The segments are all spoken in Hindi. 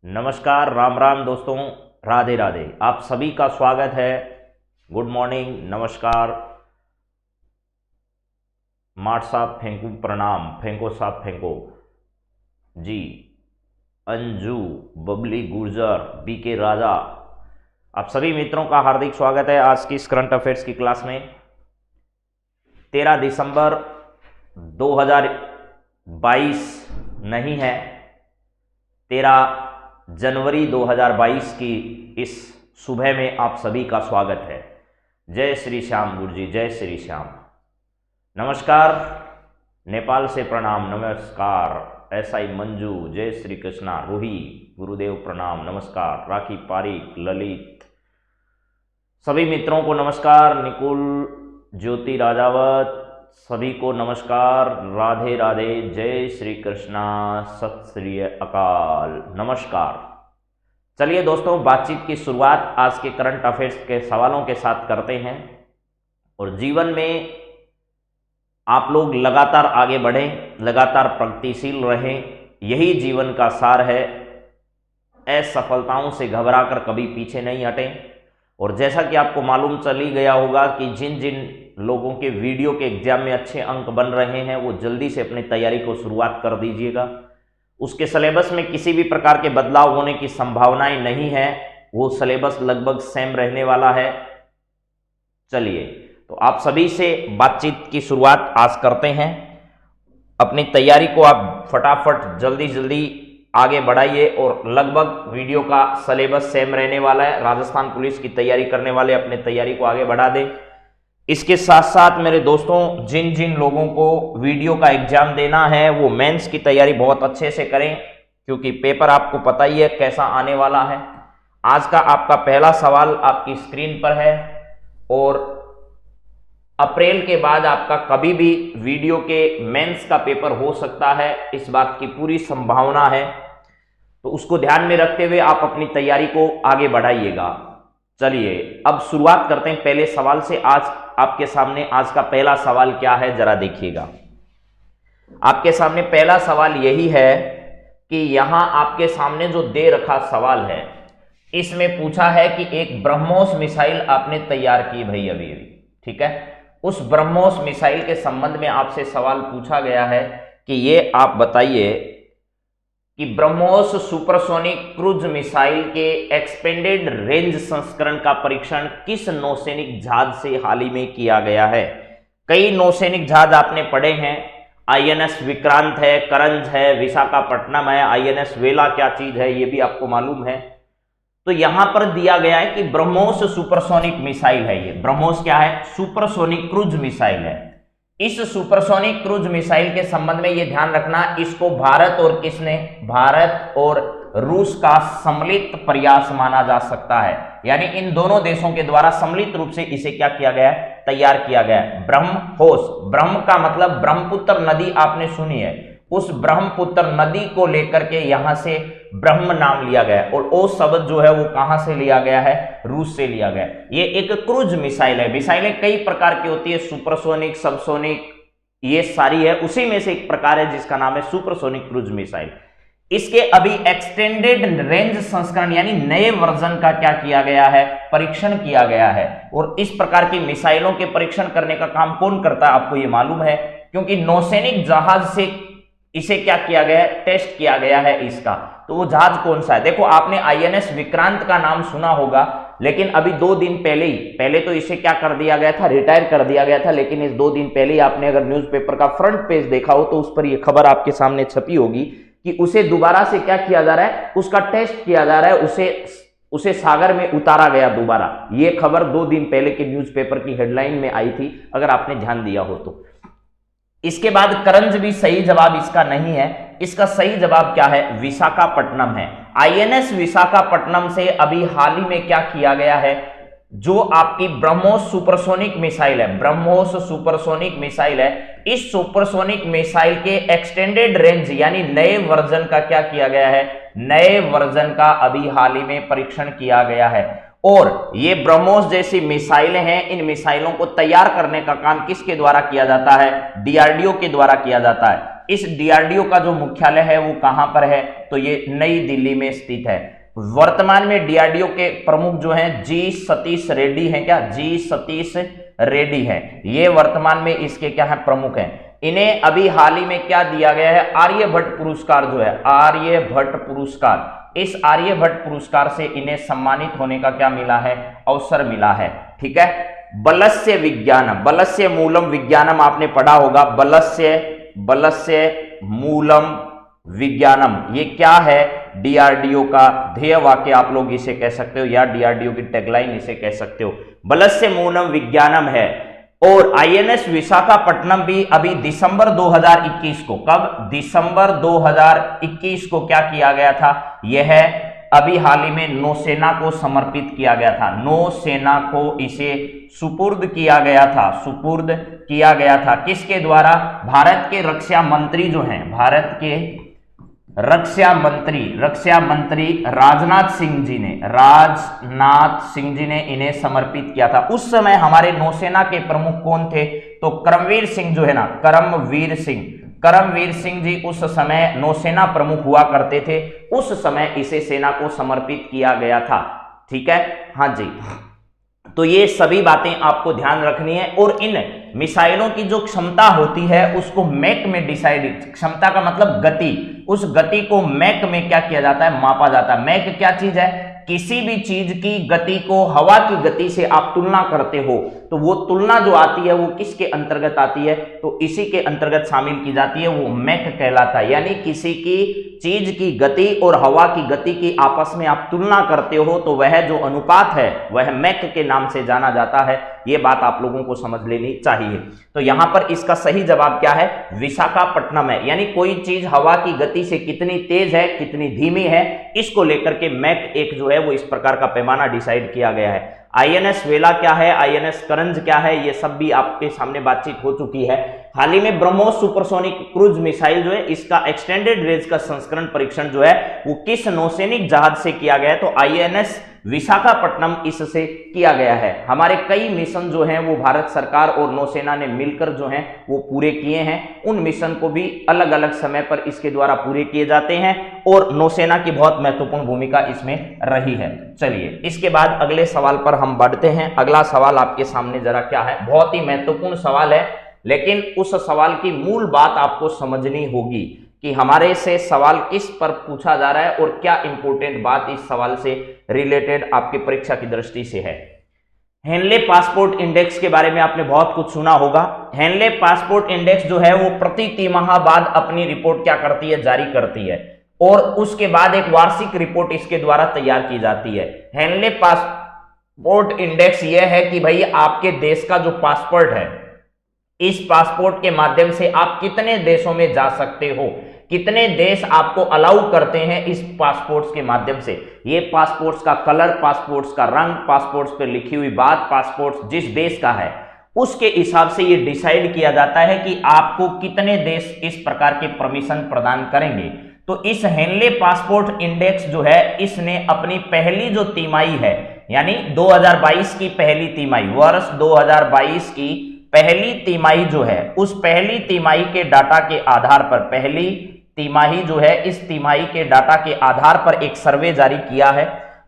नमस्कार, राम राम दोस्तों, राधे राधे। आप सभी का स्वागत है। गुड मॉर्निंग, नमस्कार। माठ साहब फेंकू, प्रणाम, फेंको साहब फेंको जी। अंजू, बबली गुर्जर, बीके राजा, आप सभी मित्रों का हार्दिक स्वागत है आज की इस करंट अफेयर्स की क्लास में। 13 दिसंबर 2022 नहीं है, 13 जनवरी 2022 की इस सुबह में आप सभी का स्वागत है। जय श्री श्याम गुरु जी, जय श्री श्याम। नमस्कार, नेपाल से प्रणाम, नमस्कार। एसआई मंजू, जय श्री कृष्णा। रूही, गुरुदेव प्रणाम, नमस्कार। राखी पारिक, ललित, सभी मित्रों को नमस्कार। निकुल, ज्योति राजावत, सभी को नमस्कार। राधे राधे, जय श्री कृष्णा, सत श्री अकाल, नमस्कार। चलिए दोस्तों, बातचीत की शुरुआत आज के करंट अफेयर्स के सवालों के साथ करते हैं। और जीवन में आप लोग लगातार आगे बढ़ें, लगातार प्रगतिशील रहें, यही जीवन का सार है। असफलताओं से घबराकर कभी पीछे नहीं हटें। और जैसा कि आपको मालूम चल ही गया होगा कि जिन जिन लोगों के वीडियो के एग्जाम में अच्छे अंक बन रहे हैं वो जल्दी से अपनी तैयारी को शुरुआत कर दीजिएगा। उसके सिलेबस में किसी भी प्रकार के बदलाव होने की संभावनाएं नहीं है, वो सिलेबस लगभग सेम रहने वाला है। चलिए, तो आप सभी से बातचीत की शुरुआत आज करते हैं। अपनी तैयारी को आप फटाफट जल्दी जल्दी आगे बढ़ाइए और लगभग वीडियो का सिलेबस सेम रहने वाला है। राजस्थान पुलिस की तैयारी करने वाले अपनी तैयारी को आगे बढ़ा दें। इसके साथ साथ मेरे दोस्तों, जिन जिन लोगों को वीडियो का एग्जाम देना है वो मेंस की तैयारी बहुत अच्छे से करें, क्योंकि पेपर आपको पता ही है कैसा आने वाला है। आज का आपका पहला सवाल आपकी स्क्रीन पर है और अप्रैल के बाद आपका कभी भी वीडियो के मेंस का पेपर हो सकता है, इस बात की पूरी संभावना है। तो उसको ध्यान में रखते हुए आप अपनी तैयारी को आगे बढ़ाइएगा। चलिए, अब शुरुआत करते हैं पहले सवाल से। आज आपके सामने आज का पहला सवाल क्या है, जरा देखिएगा। आपके सामने पहला सवाल यही है कि यहां आपके सामने जो दे रखा सवाल है, इसमें पूछा है कि एक ब्रह्मोस मिसाइल आपने तैयार की भाई अभी, ठीक है। उस ब्रह्मोस मिसाइल के संबंध में आपसे सवाल पूछा गया है कि ये आप बताइए कि ब्रह्मोस सुपरसोनिक क्रूज मिसाइल के एक्सपेंडेड रेंज संस्करण का परीक्षण किस नौसैनिक जहाज से हाल ही में किया गया है। कई नौसैनिक जहाज आपने पढ़े हैं, आईएनएस विक्रांत है, करंज है, विशाखापट्टनम है, आईएनएस वेला क्या चीज है ये भी आपको मालूम है। तो यहां पर दिया गया है कि ब्रह्मोस सुपरसोनिक मिसाइल है। ये ब्रह्मोस क्या है? सुपरसोनिक क्रूज मिसाइल है। इस सुपरसोनिक क्रूज मिसाइल के संबंध में ये ध्यान रखना, इसको भारत और किसने, भारत और रूस का सम्मिलित प्रयास माना जा सकता है। यानी इन दोनों देशों के द्वारा सम्मिलित रूप से इसे क्या किया गया है, तैयार किया गया है। ब्रह्मोस, ब्रह्म का मतलब ब्रह्मपुत्र नदी आपने सुनी है, उस ब्रह्मपुत्र नदी को लेकर के यहां से ब्रह्म नाम लिया गया और ओ शब्द जो है वो कहां से लिया गया है, रूस से लिया गया। ये एक क्रूज मिसाइल है। मिसाइलें कई प्रकार की होती है, सुपरसोनिक, सबसोनिक, ये सारी है, उसी में से एक प्रकार है जिसका नाम है सुपरसोनिक क्रूज मिसाइल। इसके अभी एक्सटेंडेड रेंज संस्करण यानी नए वर्जन का क्या किया गया है, परीक्षण किया गया है। और इस प्रकार की मिसाइलों के परीक्षण करने का काम कौन करता है आपको ये मालूम है, क्योंकि नौसैनिक जहाज से इसे क्या किया गया है, टेस्ट किया गया है इसका। तो वो जहाज कौन सा है? देखो, आपने आईएनएस विक्रांत का नाम सुना होगा, लेकिन अभी 2 दिन पहले ही, पहले तो इसे क्या कर दिया गया था, रिटायर कर दिया गया था, लेकिन इस 2 दिन पहले ही आपने अगर न्यूज़पेपर का फ्रंट पेज देखा हो तो उस पर यह खबर आपके सामने छपी होगी कि उसे दोबारा से क्या किया जा रहा है, उसका टेस्ट किया जा रहा है, उसे सागर में उतारा गया दोबारा। यह खबर 2 दिन पहले के न्यूज़पेपर की हेडलाइन में आई थी, अगर आपने ध्यान दिया हो तो। इसके बाद करंज भी सही जवाब इसका नहीं है, इसका सही जवाब क्या है, विशाखापट्टनम है। आईएनएस विशाखापट्टनम से अभी हाल ही में क्या किया गया है, जो आपकी ब्रह्मोस सुपरसोनिक मिसाइल है, ब्रह्मोस सुपरसोनिक मिसाइल है, इस सुपरसोनिक मिसाइल के एक्सटेंडेड रेंज यानी नए वर्जन का क्या किया गया है, नए वर्जन का अभी हाल ही में परीक्षण किया गया है। और ये ब्रह्मोस जैसी मिसाइलें हैं, इन मिसाइलों को तैयार करने का काम किसके द्वारा किया जाता है, डीआरडीओ के द्वारा किया जाता है। इस डीआरडीओ का जो मुख्यालय है वो कहां पर है, तो ये नई दिल्ली में स्थित है। वर्तमान में डीआरडीओ के प्रमुख जो हैं जी सतीश रेड्डी हैं, क्या जी सतीश रेड्डी है, ये वर्तमान में इसके क्या है प्रमुख हैं। इन्हें अभी हाल ही में क्या दिया गया है, आर्यभट्ट पुरस्कार जो है, आर्यभट्ट पुरस्कार, इस आर्यभट्ट पुरस्कार से इन्हें सम्मानित होने का क्या मिला है, अवसर मिला है। ठीक है, बलस्य विज्ञानम, बलस्य मूलम विज्ञानम आपने पढ़ा होगा, बलस्य मूलम विज्ञानम, ये क्या है, डीआरडीओ का ध्येय वाक्य आप लोग इसे कह सकते हो, या डीआरडीओ की टैगलाइन इसे कह सकते हो, बलस्य मूलम विज्ञानम है। और आईएनएस विशाखापट्टनम भी अभी दिसंबर 2021 को, कब, दिसंबर 2021 को क्या किया गया था, यह अभी हाल ही में नौसेना को समर्पित किया गया था, नौसेना को इसे सुपुर्द किया गया था, सुपुर्द किया गया था, किसके द्वारा, भारत के रक्षा मंत्री जो हैं, भारत के रक्षा मंत्री राजनाथ सिंह जी ने इन्हें समर्पित किया था। उस समय हमारे नौसेना के प्रमुख कौन थे, तो करमवीर सिंह जो है ना, करमवीर सिंह जी उस समय नौसेना प्रमुख हुआ करते थे, उस समय इसे सेना को समर्पित किया गया था। ठीक है, हाँ जी, तो ये सभी बातें आपको ध्यान रखनी है। और इन मिसाइलों की जो क्षमता होती है उसको मैक में डिसाइड, क्षमता का मतलब गति, उस गति को मैक में क्या किया जाता है, मापा जाता है। मैक क्या चीज है, किसी भी चीज की गति को हवा की गति से आप तुलना करते हो, तो वो तुलना जो आती है वो किसके अंतर्गत आती है, तो इसी के अंतर्गत शामिल की जाती है, वो मैक कहलाता है। यानी किसी की चीज की गति और हवा की गति की आपस में आप तुलना करते हो, तो वह जो अनुपात है वह मैक के नाम से जाना जाता है। ये बात आप लोगों को समझ लेनी चाहिए। तो यहां पर इसका सही जवाब क्या है, विशाखापट्टनम है। यानी कोई चीज हवा की गति से कितनी तेज है, कितनी धीमी है, इसको लेकर के मैक एक जो है वो इस प्रकार का पैमाना डिसाइड किया गया है। आईएनएस वेला क्या है, आईएनएस करंज क्या है, ये सब भी आपके सामने बातचीत हो चुकी है। हाल ही में ब्रह्मोस सुपरसोनिक क्रूज मिसाइल जो है, इसका एक्सटेंडेड रेंज का संस्करण परीक्षण जो है वो किस नौसैनिक जहाज से किया गया है, तो आईएनएस विशाखापट्टनम इससे किया गया है। हमारे कई मिशन जो हैं वो भारत सरकार और नौसेना ने मिलकर जो हैं वो पूरे किए हैं। उन मिशन को भी अलग अलग समय पर इसके द्वारा पूरे किए जाते हैं और नौसेना की बहुत महत्वपूर्ण भूमिका इसमें रही है। चलिए इसके बाद अगले सवाल पर हम बढ़ते हैं। अगला सवाल आपके सामने जरा क्या है, बहुत ही महत्वपूर्ण सवाल है, लेकिन उस सवाल की मूल बात आपको समझनी होगी कि हमारे से सवाल किस पर पूछा जा रहा है और क्या इंपॉर्टेंट बात इस सवाल से रिलेटेड आपकी परीक्षा की दृष्टि से है। हेनले पासपोर्ट इंडेक्स के बारे में आपने बहुत कुछ सुना होगा। हेनले पासपोर्ट इंडेक्स जो है वो प्रति तिमाह बाद अपनी रिपोर्ट क्या करती है, जारी करती है, और उसके बाद एक वार्षिक रिपोर्ट इसके द्वारा तैयार की जाती है। हेनले पासपोर्ट इंडेक्स यह है कि भाई आपके देश का जो पासपोर्ट है, इस पासपोर्ट के माध्यम से आप कितने देशों में जा सकते हो, कितने देश आपको अलाउ करते हैं इस पासपोर्ट्स के माध्यम से। ये पासपोर्ट्स का कलर, पासपोर्ट्स का रंग, पासपोर्ट्स पर लिखी हुई बात, पासपोर्ट्स जिस देश का है उसके हिसाब से ये डिसाइड किया जाता है कि आपको कितने देश इस प्रकार के परमिशन प्रदान करेंगे। तो इस हेनले पासपोर्ट इंडेक्स जो है, इसने अपनी पहली जो तिमाही है, यानी 2022 की पहली तिमाही, वर्ष 2022 की पहली तिमाही जो है, उस पहली तिमाही के डाटा के आधार पर, पहली तिमाही जो है, इस तिमाही के डाटा के आधार पर एक सर्वे जारी किया है।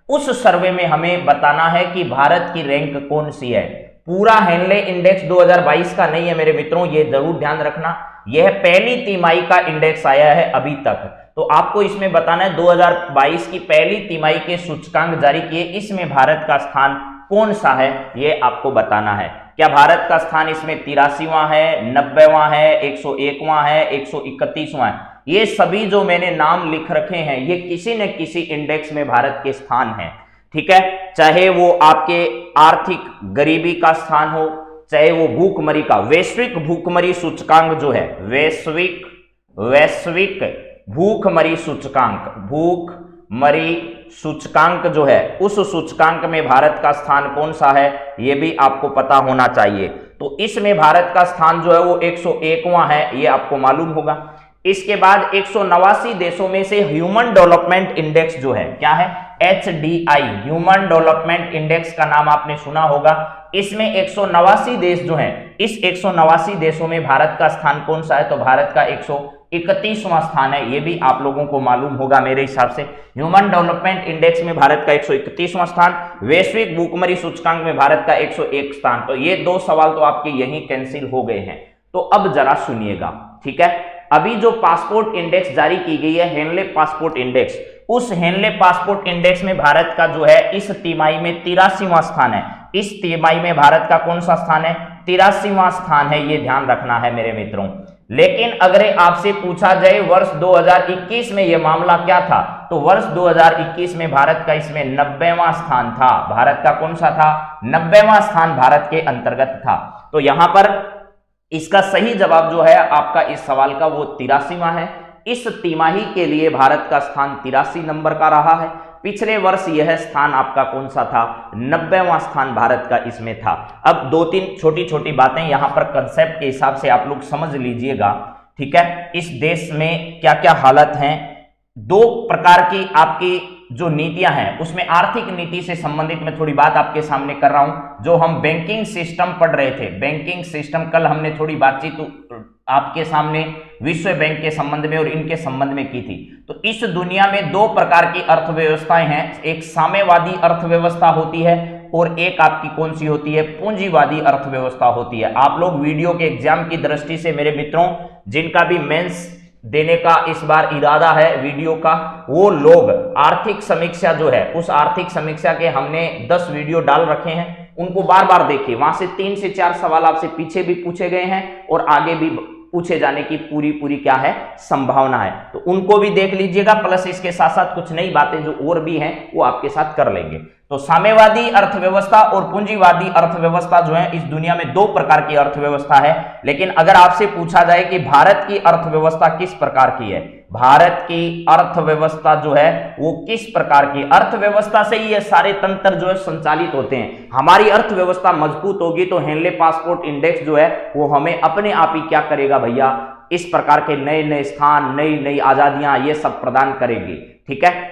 उस सर्वे में हमें बताना है कि भारत की रैंक कौन सी है। पूरा हेनले इंडेक्स 2022 का नहीं है मेरे मित्रों, ये जरूर ध्यान रखना। यह पहली तिमाही का इंडेक्स आया है अभी तक, तो आपको इसमें बताना है 2022 की पहली तिमाही के सूचकांक जारी किए, इसमें भारत का स्थान कौन सा है, ये आपको बताना है। क्या भारत का स्थान इसमें 83वां है, 90वां है, 101वां है, 131वां है? ये सभी जो मैंने नाम लिख रखे हैं, ये किसी न किसी इंडेक्स में भारत के स्थान हैं। ठीक है, चाहे वो आपके आर्थिक गरीबी का स्थान हो, चाहे वो भूखमरी का, वैश्विक भूखमरी सूचकांक जो है, वैश्विक भूखमरी सूचकांक, भूखमरी सूचकांक जो है, उस सूचकांक में भारत का स्थान कौन सा है, यह भी आपको पता होना चाहिए। तो इसमें भारत का स्थान जो है वो 101वां है, ये आपको मालूम होगा। इसके बाद 189 देशों में से ह्यूमन डेवलपमेंट इंडेक्स जो है, क्या है, HDI, ह्यूमन डेवलपमेंट इंडेक्स का नाम आपने सुना होगा। इसमें 189 देश जो हैं, इस 189 देशों में भारत का स्थान कौन सा है, तो भारत का 131वां स्थान है, ये भी आप लोगों को मालूम होगा मेरे हिसाब से। ह्यूमन डेवलपमेंट इंडेक्स में भारत का 131वां स्थान, वैश्विक भूखमरी सूचकांक में भारत का 101 स्थान। तो ये दो सवाल तो आपके यहीं कैंसिल हो गए हैं। तो अब जरा सुनिएगा, ठीक है। अभी जो पासपोर्ट इंडेक्स जारी की गई है, हेनले पासपोर्ट इंडेक्स, उस हेनले पासपोर्ट इंडेक्स में भारत का जो है इस तिमाही में 83वां स्थान है। इस तिमाही में भारत का कौन सा स्थान है? 83वां स्थान है, ये ध्यान रखना है मेरे मित्रों। लेकिन अगर आपसे पूछा जाए वर्ष 2021 में यह मामला क्या था, तो वर्ष 2021 में भारत का इसमें 90वां स्थान था। भारत का कौन सा था? 90वां स्थान भारत के अंतर्गत था। तो यहां पर इसका सही जवाब जो है आपका इस सवाल का वो 83वां है। इस तिमाही के लिए भारत का स्थान 83 नंबर का रहा है। पिछले वर्ष यह स्थान आपका कौन सा था? 90वां स्थान भारत का इसमें था। अब दो तीन छोटी छोटी बातें यहां पर कंसेप्ट के हिसाब से आप लोग समझ लीजिएगा, ठीक है। इस देश में क्या क्या हालत हैं, दो प्रकार की आपकी जो नीतियां हैं, उसमें आर्थिक नीति से संबंधित मैं थोड़ी बात आपके सामने कर रहा हूं। जो हम बैंकिंग सिस्टम पढ़ रहे थे, बैंकिंग सिस्टम, कल हमने थोड़ी बातचीत आपके सामने विश्व बैंक के संबंध में और इनके संबंध में की थी। तो इस दुनिया में दो प्रकार की अर्थव्यवस्थाएं हैं, एक साम्यवादी अर्थव्यवस्था होती है और एक आपकी कौन सी होती है? पूंजीवादी अर्थव्यवस्था होती है। आप लोग वीडियो के एग्जाम की दृष्टि से मेरे मित्रों, जिनका भी मेंस देने का इस बार इरादा है वीडियो का, वो लोग आर्थिक समीक्षा जो है, उस आर्थिक समीक्षा के हमने 10 वीडियो डाल रखे हैं, उनको बार बार देखिए। वहां से 3 से 4 सवाल आपसे पीछे भी पूछे गए हैं और आगे भी पूछे जाने की पूरी क्या है? संभावना है। तो उनको भी देख लीजिएगा, प्लस इसके साथ साथ कुछ नई बातें जो और भी हैं वो आपके साथ कर लेंगे। तो साम्यवादी अर्थव्यवस्था और पूंजीवादी अर्थव्यवस्था जो है, इस दुनिया में दो प्रकार की अर्थव्यवस्था है। लेकिन अगर आपसे पूछा जाए कि भारत की अर्थव्यवस्था किस प्रकार की है, भारत की अर्थव्यवस्था जो है वो किस प्रकार की अर्थव्यवस्था से ही ये सारे तंत्र जो है संचालित होते हैं। हमारी अर्थव्यवस्था मजबूत होगी तो हेनले पासपोर्ट इंडेक्स जो है वो हमें अपने आप ही क्या करेगा भैया? इस प्रकार के नए नए स्थान, नई नई आजादियां ये सब प्रदान करेगी, ठीक है।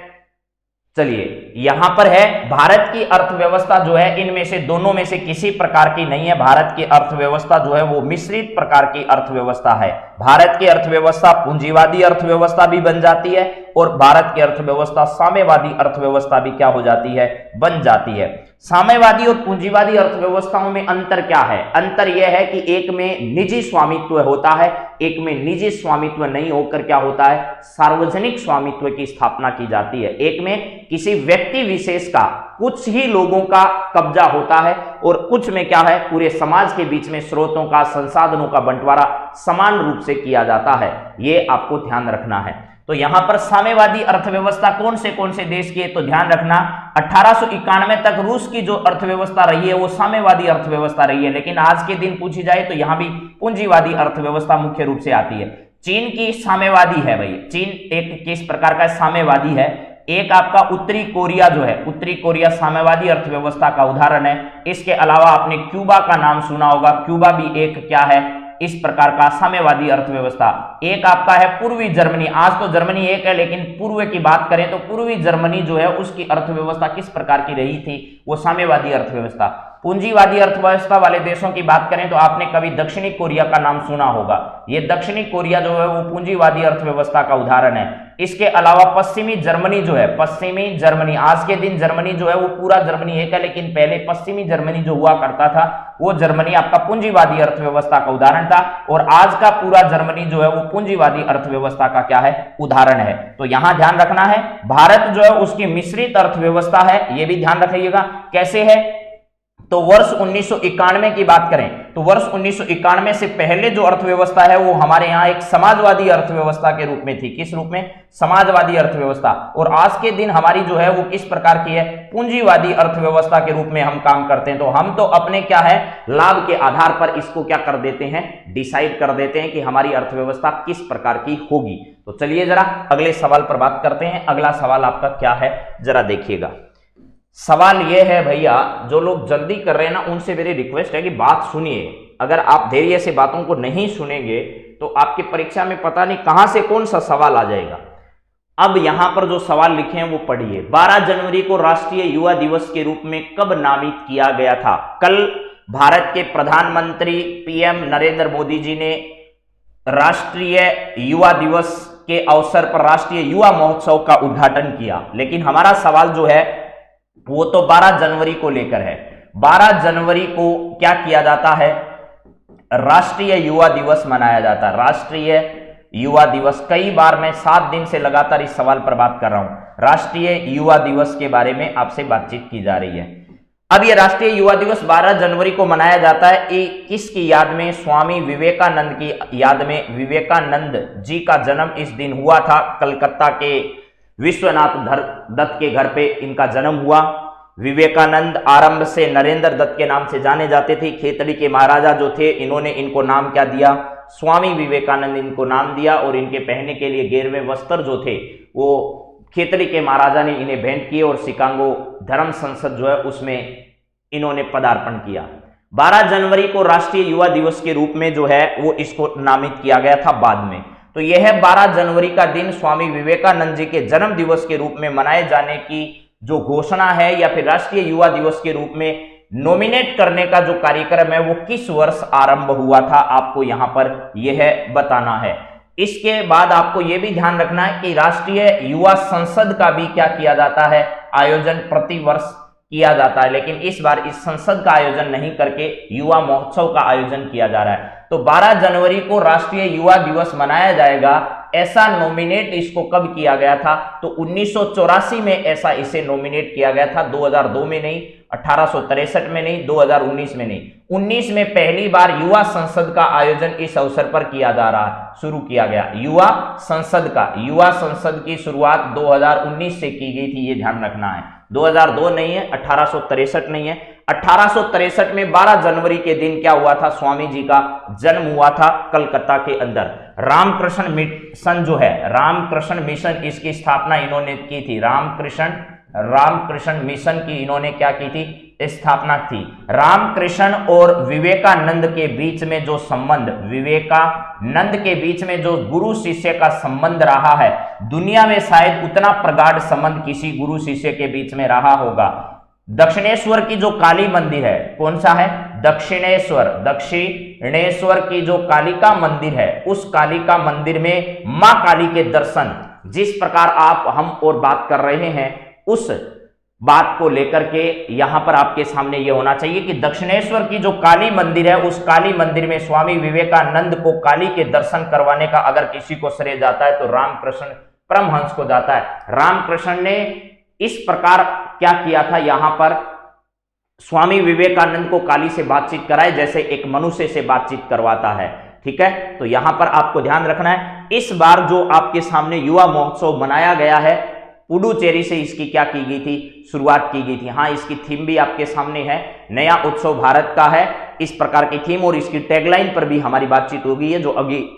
चलिए यहां पर है भारत की अर्थव्यवस्था जो है, इनमें से दोनों में से किसी प्रकार की नहीं है। भारत की अर्थव्यवस्था जो है वो मिश्रित प्रकार की अर्थव्यवस्था है। भारत की अर्थव्यवस्था पूंजीवादी अर्थव्यवस्था भी बन जाती है और भारत की अर्थव्यवस्था साम्यवादी अर्थव्यवस्था भी क्या हो जाती है? बन जाती है। साम्यवादी और पूंजीवादी अर्थव्यवस्थाओं में अंतर क्या है? अंतर यह है कि एक में निजी स्वामित्व होता है, एक में निजी स्वामित्व नहीं होकर क्या होता है? सार्वजनिक स्वामित्व की स्थापना की जाती है। एक में किसी व्यक्ति विशेष का, कुछ ही लोगों का कब्जा होता है और कुछ में क्या है? पूरे समाज के बीच में स्रोतों का, संसाधनों का बंटवारा समान रूप से किया जाता है। ये आपको ध्यान रखना है। तो यहां पर साम्यवादी अर्थव्यवस्था कौन से देश की है? तो ध्यान रखना 1891 तक रूस की जो अर्थव्यवस्था रही है वो साम्यवादी अर्थव्यवस्था रही है। लेकिन आज के दिन पूछी जाए तो यहां भी पूंजीवादी अर्थव्यवस्था मुख्य रूप से आती है। चीन की साम्यवादी है भाई, चीन एक किस प्रकार का साम्यवादी है। एक आपका उत्तरी कोरिया जो है, उत्तरी कोरिया साम्यवादी अर्थव्यवस्था का उदाहरण है। इसके अलावा आपने क्यूबा का नाम सुना होगा, क्यूबा भी एक क्या है? इस प्रकार का साम्यवादी अर्थव्यवस्था। एक आपका है पूर्वी जर्मनी। आज तो जर्मनी एक है, लेकिन पूर्व की बात करें तो पूर्वी जर्मनी जो है उसकी अर्थव्यवस्था किस प्रकार की रही थी? वो साम्यवादी अर्थव्यवस्था। पूंजीवादी अर्थव्यवस्था वाले देशों की बात करें तो आपने कभी दक्षिणी कोरिया का नाम सुना होगा। ये दक्षिणी कोरिया जो है वो पूंजीवादी अर्थव्यवस्था का उदाहरण है। इसके अलावा पश्चिमी जर्मनी जो है, पश्चिमी जर्मनी, आज के दिन जर्मनी जो है वो पूरा जर्मनी एक है, लेकिन पहले पश्चिमी जर्मनी जो हुआ करता था वो जर्मनी आपका पूंजीवादी अर्थव्यवस्था का उदाहरण था। और आज का पूरा जर्मनी जो है वो पूंजीवादी अर्थव्यवस्था का क्या है? उदाहरण है। तो यहां ध्यान रखना है, भारत जो है उसकी मिश्रित अर्थव्यवस्था है, ये भी ध्यान रखिएगा। कैसे है? तो वर्ष 1991 की बात करें तो वर्ष 1991 से पहले जो अर्थव्यवस्था है वो हमारे यहाँ एक समाजवादी अर्थव्यवस्था के रूप में थी। किस रूप में? समाजवादी अर्थव्यवस्था। और आज के दिन हमारी जो है वो किस प्रकार की है? पूंजीवादी अर्थव्यवस्था के रूप में हम काम करते हैं। तो हम तो अपने क्या है, लाभ के आधार पर इसको क्या कर देते हैं? डिसाइड कर देते हैं कि हमारी अर्थव्यवस्था किस प्रकार की होगी। तो चलिए जरा अगले सवाल पर बात करते हैं। अगला सवाल आपका क्या है, जरा देखिएगा। सवाल यह है भैया, जो लोग जल्दी कर रहे हैं ना उनसे मेरी रिक्वेस्ट है कि बात सुनिए। अगर आप धैर्य से बातों को नहीं सुनेंगे तो आपकी परीक्षा में पता नहीं कहां से कौन सा सवाल आ जाएगा। अब यहां पर जो सवाल लिखे हैं वो पढ़िए। 12 जनवरी को राष्ट्रीय युवा दिवस के रूप में कब नामित किया गया था? कल भारत के प्रधानमंत्री पीएम नरेंद्र मोदी जी ने राष्ट्रीय युवा दिवस के अवसर पर राष्ट्रीय युवा महोत्सव का उद्घाटन किया। लेकिन हमारा सवाल जो है वो तो 12 जनवरी को लेकर है। 12 जनवरी को क्या किया जाता है? राष्ट्रीय युवा दिवस मनाया जाता है। राष्ट्रीय युवा दिवस, कई बार मैं 7 दिन से लगातार इस सवाल पर बात कर रहा हूं। राष्ट्रीय युवा दिवस के बारे में आपसे बातचीत की जा रही है। अब यह राष्ट्रीय युवा दिवस 12 जनवरी को मनाया जाता है। ये किसकी याद में? स्वामी विवेकानंद की याद में। विवेकानंद जी का जन्म इस दिन हुआ था। कलकत्ता के विश्वनाथ दत्त के घर पे इनका जन्म हुआ। विवेकानंद आरंभ से नरेंद्र दत्त के नाम से जाने जाते थे। खेतड़ी के महाराजा जो थे, इन्होंने इनको नाम क्या दिया? स्वामी विवेकानंद इनको नाम दिया। और इनके पहनने के लिए गेरुए वस्त्र जो थे वो खेतड़ी के महाराजा ने इन्हें भेंट किए और शिकागो धर्म संसद जो है उसमें इन्होंने पदार्पण किया। 12 जनवरी को राष्ट्रीय युवा दिवस के रूप में जो है वो इसको नामित किया गया था बाद में। तो यह है 12 जनवरी का दिन स्वामी विवेकानंद जी के जन्म दिवस के रूप में मनाए जाने की जो घोषणा है, या फिर राष्ट्रीय युवा दिवस के रूप में नॉमिनेट करने का जो कार्यक्रम है वो किस वर्ष आरंभ हुआ था, आपको यहां पर यह बताना है। इसके बाद आपको यह भी ध्यान रखना है कि राष्ट्रीय युवा संसद का भी क्या किया जाता है? आयोजन प्रति वर्ष किया जाता है। लेकिन इस बार इस संसद का आयोजन नहीं करके युवा महोत्सव का आयोजन किया जा रहा है। तो 12 जनवरी को राष्ट्रीय युवा दिवस मनाया जाएगा। ऐसा नॉमिनेट इसको कब किया गया था? तो 1984 में ऐसा इसे नॉमिनेट किया गया था। 2002 में नहीं, 1863 में नहीं, 2019 में नहीं, 19 में पहली बार युवा संसद का आयोजन इस अवसर पर किया जा रहा है, शुरू किया गया युवा संसद की शुरुआत 2019 से की गई थी, ये ध्यान रखना है। 2002 नहीं है, 1863 नहीं है। 1863 में 12 जनवरी के दिन क्या हुआ था? स्वामी जी का जन्म हुआ था कलकत्ता के अंदर। रामकृष्ण मिशन जो है, रामकृष्ण मिशन, इसकी स्थापना इन्होंने की थी। रामकृष्ण मिशन की इन्होंने क्या की थी? स्थापना थी। रामकृष्ण और विवेकानंद के बीच में जो संबंध, विवेकानंद के बीच में जो गुरु शिष्य का संबंध रहा है, दुनिया में शायद उतना प्रगाढ़ संबंध किसी गुरु शिष्य के बीच में रहा होगा। दक्षिणेश्वर की जो काली मंदिर है, कौन सा है? दक्षिणेश्वर की जो कालिका मंदिर है, उस कालिका मंदिर में मां काली के दर्शन, जिस प्रकार हम और बात कर रहे हैं, उस बात को लेकर के यहां पर आपके सामने यह होना चाहिए कि दक्षिणेश्वर की जो काली मंदिर है, उस काली मंदिर में स्वामी विवेकानंद को काली के दर्शन करवाने का अगर किसी को श्रेय जाता है तो रामकृष्ण परमहंस को जाता है। रामकृष्ण ने इस प्रकार क्या किया था? यहां पर स्वामी विवेकानंद को काली से बातचीत कराए जैसे एक मनुष्य से बातचीत करवाता है। ठीक है, तो यहां पर आपको ध्यान रखना है। इस बार जो आपके सामने युवा महोत्सव मनाया गया है, पुडुचेरी से इसकी क्या की गई थी? शुरुआत की गई थी। हाँ, इसकी थीम भी आपके सामने है, नया उत्सव भारत का है, इस प्रकार की थीम। और इसकी टैगलाइन पर भी हमारी बातचीत हो गई है, जो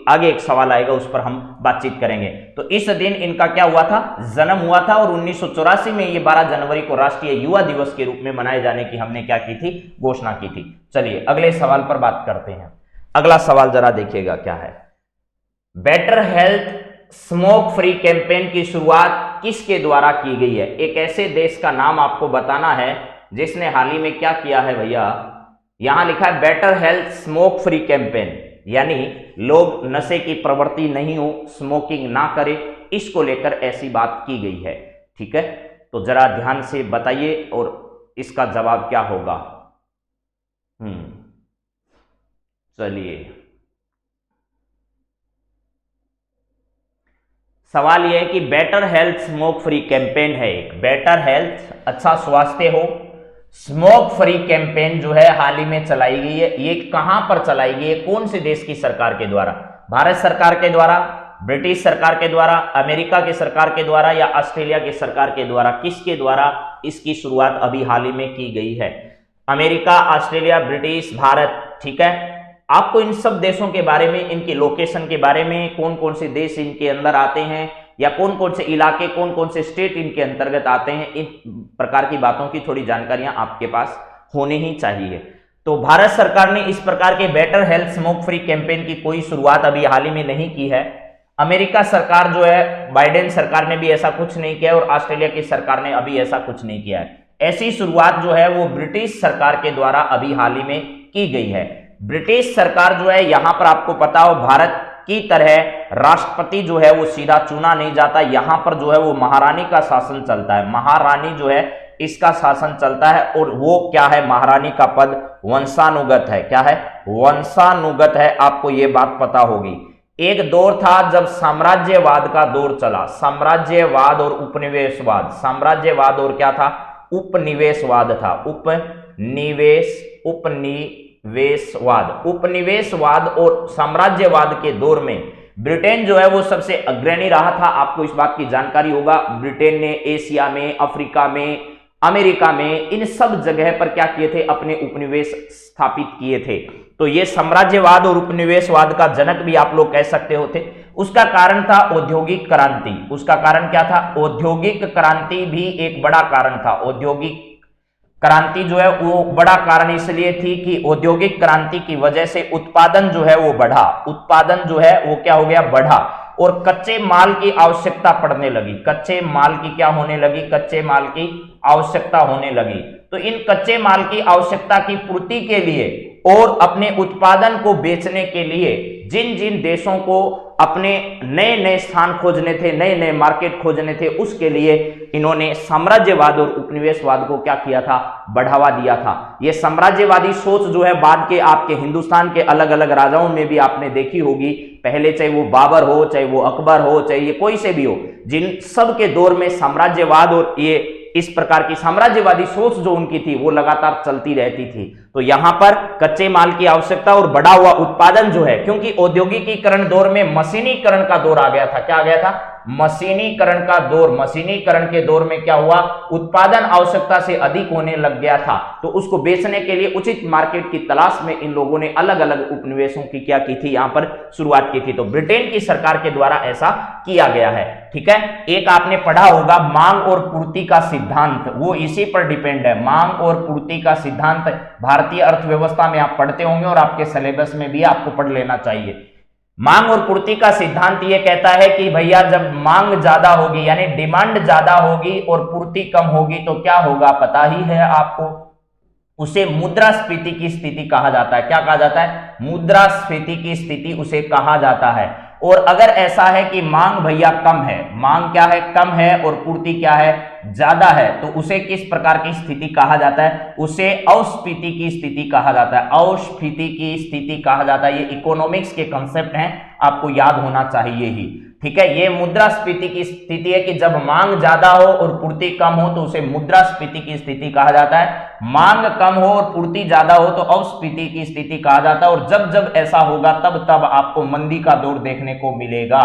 आगे एक सवाल आएगा उस पर हम बातचीत करेंगे। तो इस दिन इनका क्या हुआ था? जन्म हुआ था। और 1984 में ये 12 जनवरी को राष्ट्रीय युवा दिवस के रूप में मनाए जाने की हमने क्या की थी? घोषणा की थी। चलिए अगले सवाल पर बात करते हैं। अगला सवाल जरा देखिएगा क्या है। Better health smoke free campaign की शुरुआत किसके द्वारा की गई है? एक ऐसे देश का नाम आपको बताना है जिसने हाल ही में क्या किया है भैया। यहां लिखा है better health smoke free campaign, यानी लोग नशे की प्रवृत्ति नहीं हो, स्मोकिंग ना करें, इसको लेकर ऐसी बात की गई है। ठीक है, तो जरा ध्यान से बताइए और इसका जवाब क्या होगा। चलिए, सवाल यह है कि better health smoke free campaign है। एक बेटर हेल्थ, अच्छा स्वास्थ्य हो, स्मोक फ्री कैंपेन जो है हाल ही में चलाई गई है। ये कहां पर चलाई गई है? कौन से देश की सरकार के द्वारा? भारत सरकार के द्वारा, ब्रिटिश सरकार के द्वारा, अमेरिका की सरकार के द्वारा, या ऑस्ट्रेलिया की सरकार के द्वारा? किसके द्वारा इसकी शुरुआत अभी हाल ही में की गई है? America, Australia, British, Bharat. ठीक है, आपको इन सब देशों के बारे में, इनके लोकेशन के बारे में, कौन कौन से देश इनके अंदर आते हैं, या कौन कौन से इलाके, कौन कौन से स्टेट इनके अंतर्गत आते हैं, इन प्रकार की बातों की थोड़ी जानकारियां आपके पास होनी ही चाहिए। तो भारत सरकार ने इस प्रकार के better health smoke free campaign की कोई शुरुआत अभी हाल ही में नहीं की है। अमेरिका सरकार जो है, बाइडेन सरकार ने भी ऐसा कुछ नहीं किया, और ऑस्ट्रेलिया की सरकार ने अभी ऐसा कुछ नहीं किया है। ऐसी शुरुआत जो है वो ब्रिटिश सरकार के द्वारा अभी हाल ही में की गई है। ब्रिटिश सरकार जो है, यहां पर आपको पता हो, भारत की तरह राष्ट्रपति जो है वो सीधा चुना नहीं जाता, यहां पर जो है वो महारानी का शासन चलता है, महारानी जो है इसका शासन चलता है। और वो क्या है, महारानी का पद वंशानुगत है। क्या है, वंशानुगत है, आपको ये बात पता होगी। एक दौर था जब साम्राज्यवाद का दौर चला, साम्राज्यवाद और उपनिवेशवाद, साम्राज्यवाद और क्या था, उपनिवेशवाद था, उपनिवेशवाद और साम्राज्यवाद के दौर में ब्रिटेन जो है वो सबसे अग्रणी रहा था। आपको इस बात की जानकारी होगा, ब्रिटेन ने एशिया में, अफ्रीका में, अमेरिका में, इन सब जगह पर क्या किए थे, अपने उपनिवेश स्थापित किए थे। तो ये साम्राज्यवाद और उपनिवेशवाद का जनक भी आप लोग कह सकते होते। उसका कारण था औद्योगिक क्रांति। उसका कारण क्या था, औद्योगिक क्रांति भी एक बड़ा कारण था। औद्योगिक क्रांति जो है वो बड़ा कारण इसलिए थी कि औद्योगिक क्रांति की वजह से उत्पादन जो है वो बढ़ा, उत्पादन जो है वो क्या हो गया, बढ़ा, और कच्चे माल की आवश्यकता पड़ने लगी। कच्चे माल की क्या होने लगी, कच्चे माल की आवश्यकता होने लगी। तो इन कच्चे माल की आवश्यकता की पूर्ति के लिए और अपने उत्पादन को बेचने के लिए जिन जिन देशों को अपने नए नए स्थान खोजने थे, नए नए मार्केट खोजने थे, उसके लिए इन्होंने साम्राज्यवाद और उपनिवेशवाद को क्या किया था, बढ़ावा दिया था। यह साम्राज्यवादी सोच जो है बाद के आपके हिंदुस्तान के अलग अलग राजाओं में भी आपने देखी होगी। पहले चाहे वो बाबर हो, चाहे वो अकबर हो, चाहे ये कोई से भी हो, जिन सब के दौर में साम्राज्यवाद और ये इस प्रकार की साम्राज्यवादी सोच जो उनकी थी वो लगातार चलती रहती थी। तो यहां पर कच्चे माल की आवश्यकता और बढ़ा हुआ उत्पादन जो है, क्योंकि औद्योगिकीकरण दौर में मशीनीकरण का दौर आ गया था। क्या आ गया था, मशीनीकरण का दौर। मशीनीकरण के दौर में क्या हुआ, उत्पादन आवश्यकता से अधिक होने लग गया था। तो उसको बेचने के लिए उचित मार्केट की तलाश में इन लोगों ने अलग अलग उपनिवेशों की क्या की थी, यहां पर शुरुआत की थी। तो ब्रिटेन की सरकार के द्वारा ऐसा किया गया है। ठीक है, एक आपने पढ़ा होगा मांग और पूर्ति का सिद्धांत, वो इसी पर डिपेंड है। मांग और पूर्ति का सिद्धांत भारतीय अर्थव्यवस्था में आप पढ़ते होंगे और आपके सिलेबस में भी आपको पढ़ लेना चाहिए। मांग और पूर्ति का सिद्धांत ये कहता है कि भैया जब मांग ज्यादा होगी यानी डिमांड ज्यादा होगी और पूर्ति कम होगी तो क्या होगा, पता ही है आपको, उसे मुद्रास्फीति की स्थिति कहा जाता है। क्या कहा जाता है, मुद्रास्फीति की स्थिति उसे कहा जाता है। और अगर ऐसा है कि मांग भैया कम है, मांग क्या है, कम है, और पूर्ति क्या है, ज्यादा है, तो उसे किस प्रकार की स्थिति कहा जाता है, उसे अस्फीति की स्थिति कहा जाता है। अस्फीति की स्थिति कहा जाता है। ये इकोनॉमिक्स के कंसेप्ट हैं, आपको याद होना चाहिए ही। ठीक है, ये मुद्रास्फीति की स्थिति है कि जब मांग ज्यादा हो और पूर्ति कम हो तो उसे मुद्रास्फीति की स्थिति कहा जाता है। मांग कम हो और पूर्ति ज्यादा हो तो अस्फीति की स्थिति कहा जाता है। और जब जब ऐसा होगा तब तब आपको मंदी का दौर देखने को मिलेगा,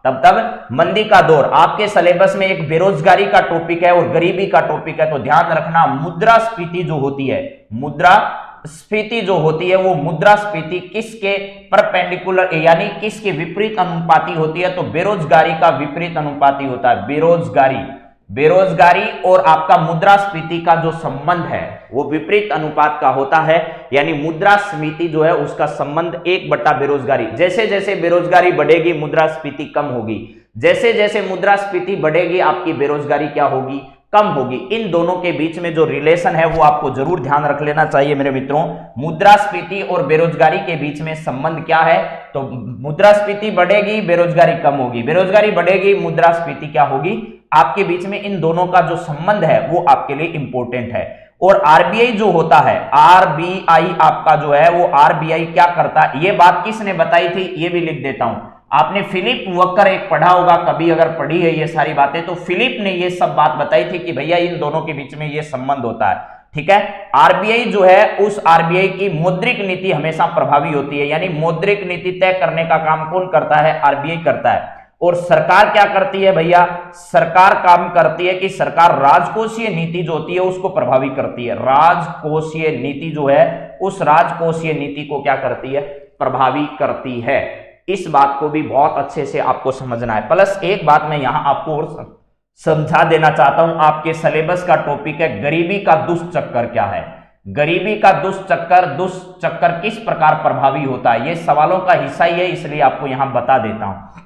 तब तब मंदी का दौर। आपके सिलेबस में एक बेरोजगारी का टॉपिक है और गरीबी का टॉपिक है, तो ध्यान रखना मुद्रास्फीति जो होती है, मुद्रास्फीति जो होती है वो मुद्रास्फीति किसके परपेंडिकुलर यानी किसके विपरीत अनुपाती होती है, तो बेरोजगारी का विपरीत अनुपाती होता है। बेरोजगारी और आपका मुद्रास्फीति का जो संबंध है वो विपरीत अनुपात का होता है, यानी मुद्रास्फीति जो है उसका संबंध 1 बेरोजगारी। जैसे जैसे बेरोजगारी बढ़ेगी मुद्रास्फीति कम होगी, जैसे जैसे मुद्रास्फीति बढ़ेगी आपकी बेरोजगारी क्या होगी, कम होगी। इन दोनों के बीच में जो रिलेशन है वो आपको जरूर ध्यान रख लेना चाहिए मेरे मित्रों। मुद्रास्फीति और बेरोजगारी के बीच में संबंध क्या है, तो मुद्रास्फीति बढ़ेगी बेरोजगारी कम होगी, बेरोजगारी बढ़ेगी मुद्रास्फीति क्या होगी, आपके बीच में इन दोनों का जो संबंध है वो आपके लिए इंपॉर्टेंट है। और आरबीआई जो होता है, आरबीआई आपका जो है वो आरबीआई क्या करता है, ये बात किसने बताई थी ये भी लिख देता हूं। आपने फिलिप वक्कर एक पढ़ा होगा कभी, अगर पढ़ी है ये सारी बातें, तो फिलिप ने ये सब बात बताई थी कि भैया इन दोनों के बीच में ये संबंध होता है। ठीक है, आरबीआई जो है उस आरबीआई की मौद्रिक नीति हमेशा प्रभावी होती है, यानी मौद्रिक नीति तय करने का काम कौन करता है, आरबीआई करता है। और सरकार क्या करती है भैया, सरकार काम करती है कि सरकार राजकोषीय नीति जो होती है उसको प्रभावी करती है। राजकोषीय नीति जो है उस राजकोषीय नीति को क्या करती है, प्रभावी करती है। इस बात को भी बहुत अच्छे से आपको समझना है। प्लस एक बात मैं यहां आपको और समझा देना चाहता हूं, आपके सिलेबस का टॉपिक है गरीबी का दुष्चक्कर क्या है। गरीबी का दुष्चक्कर किस प्रकार प्रभावी होता है, ये सवालों का हिस्सा ही है, इसलिए आपको यहां बता देता हूं।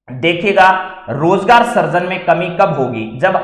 देखिएगा, रोजगार सृजन में कमी कब होगी, जब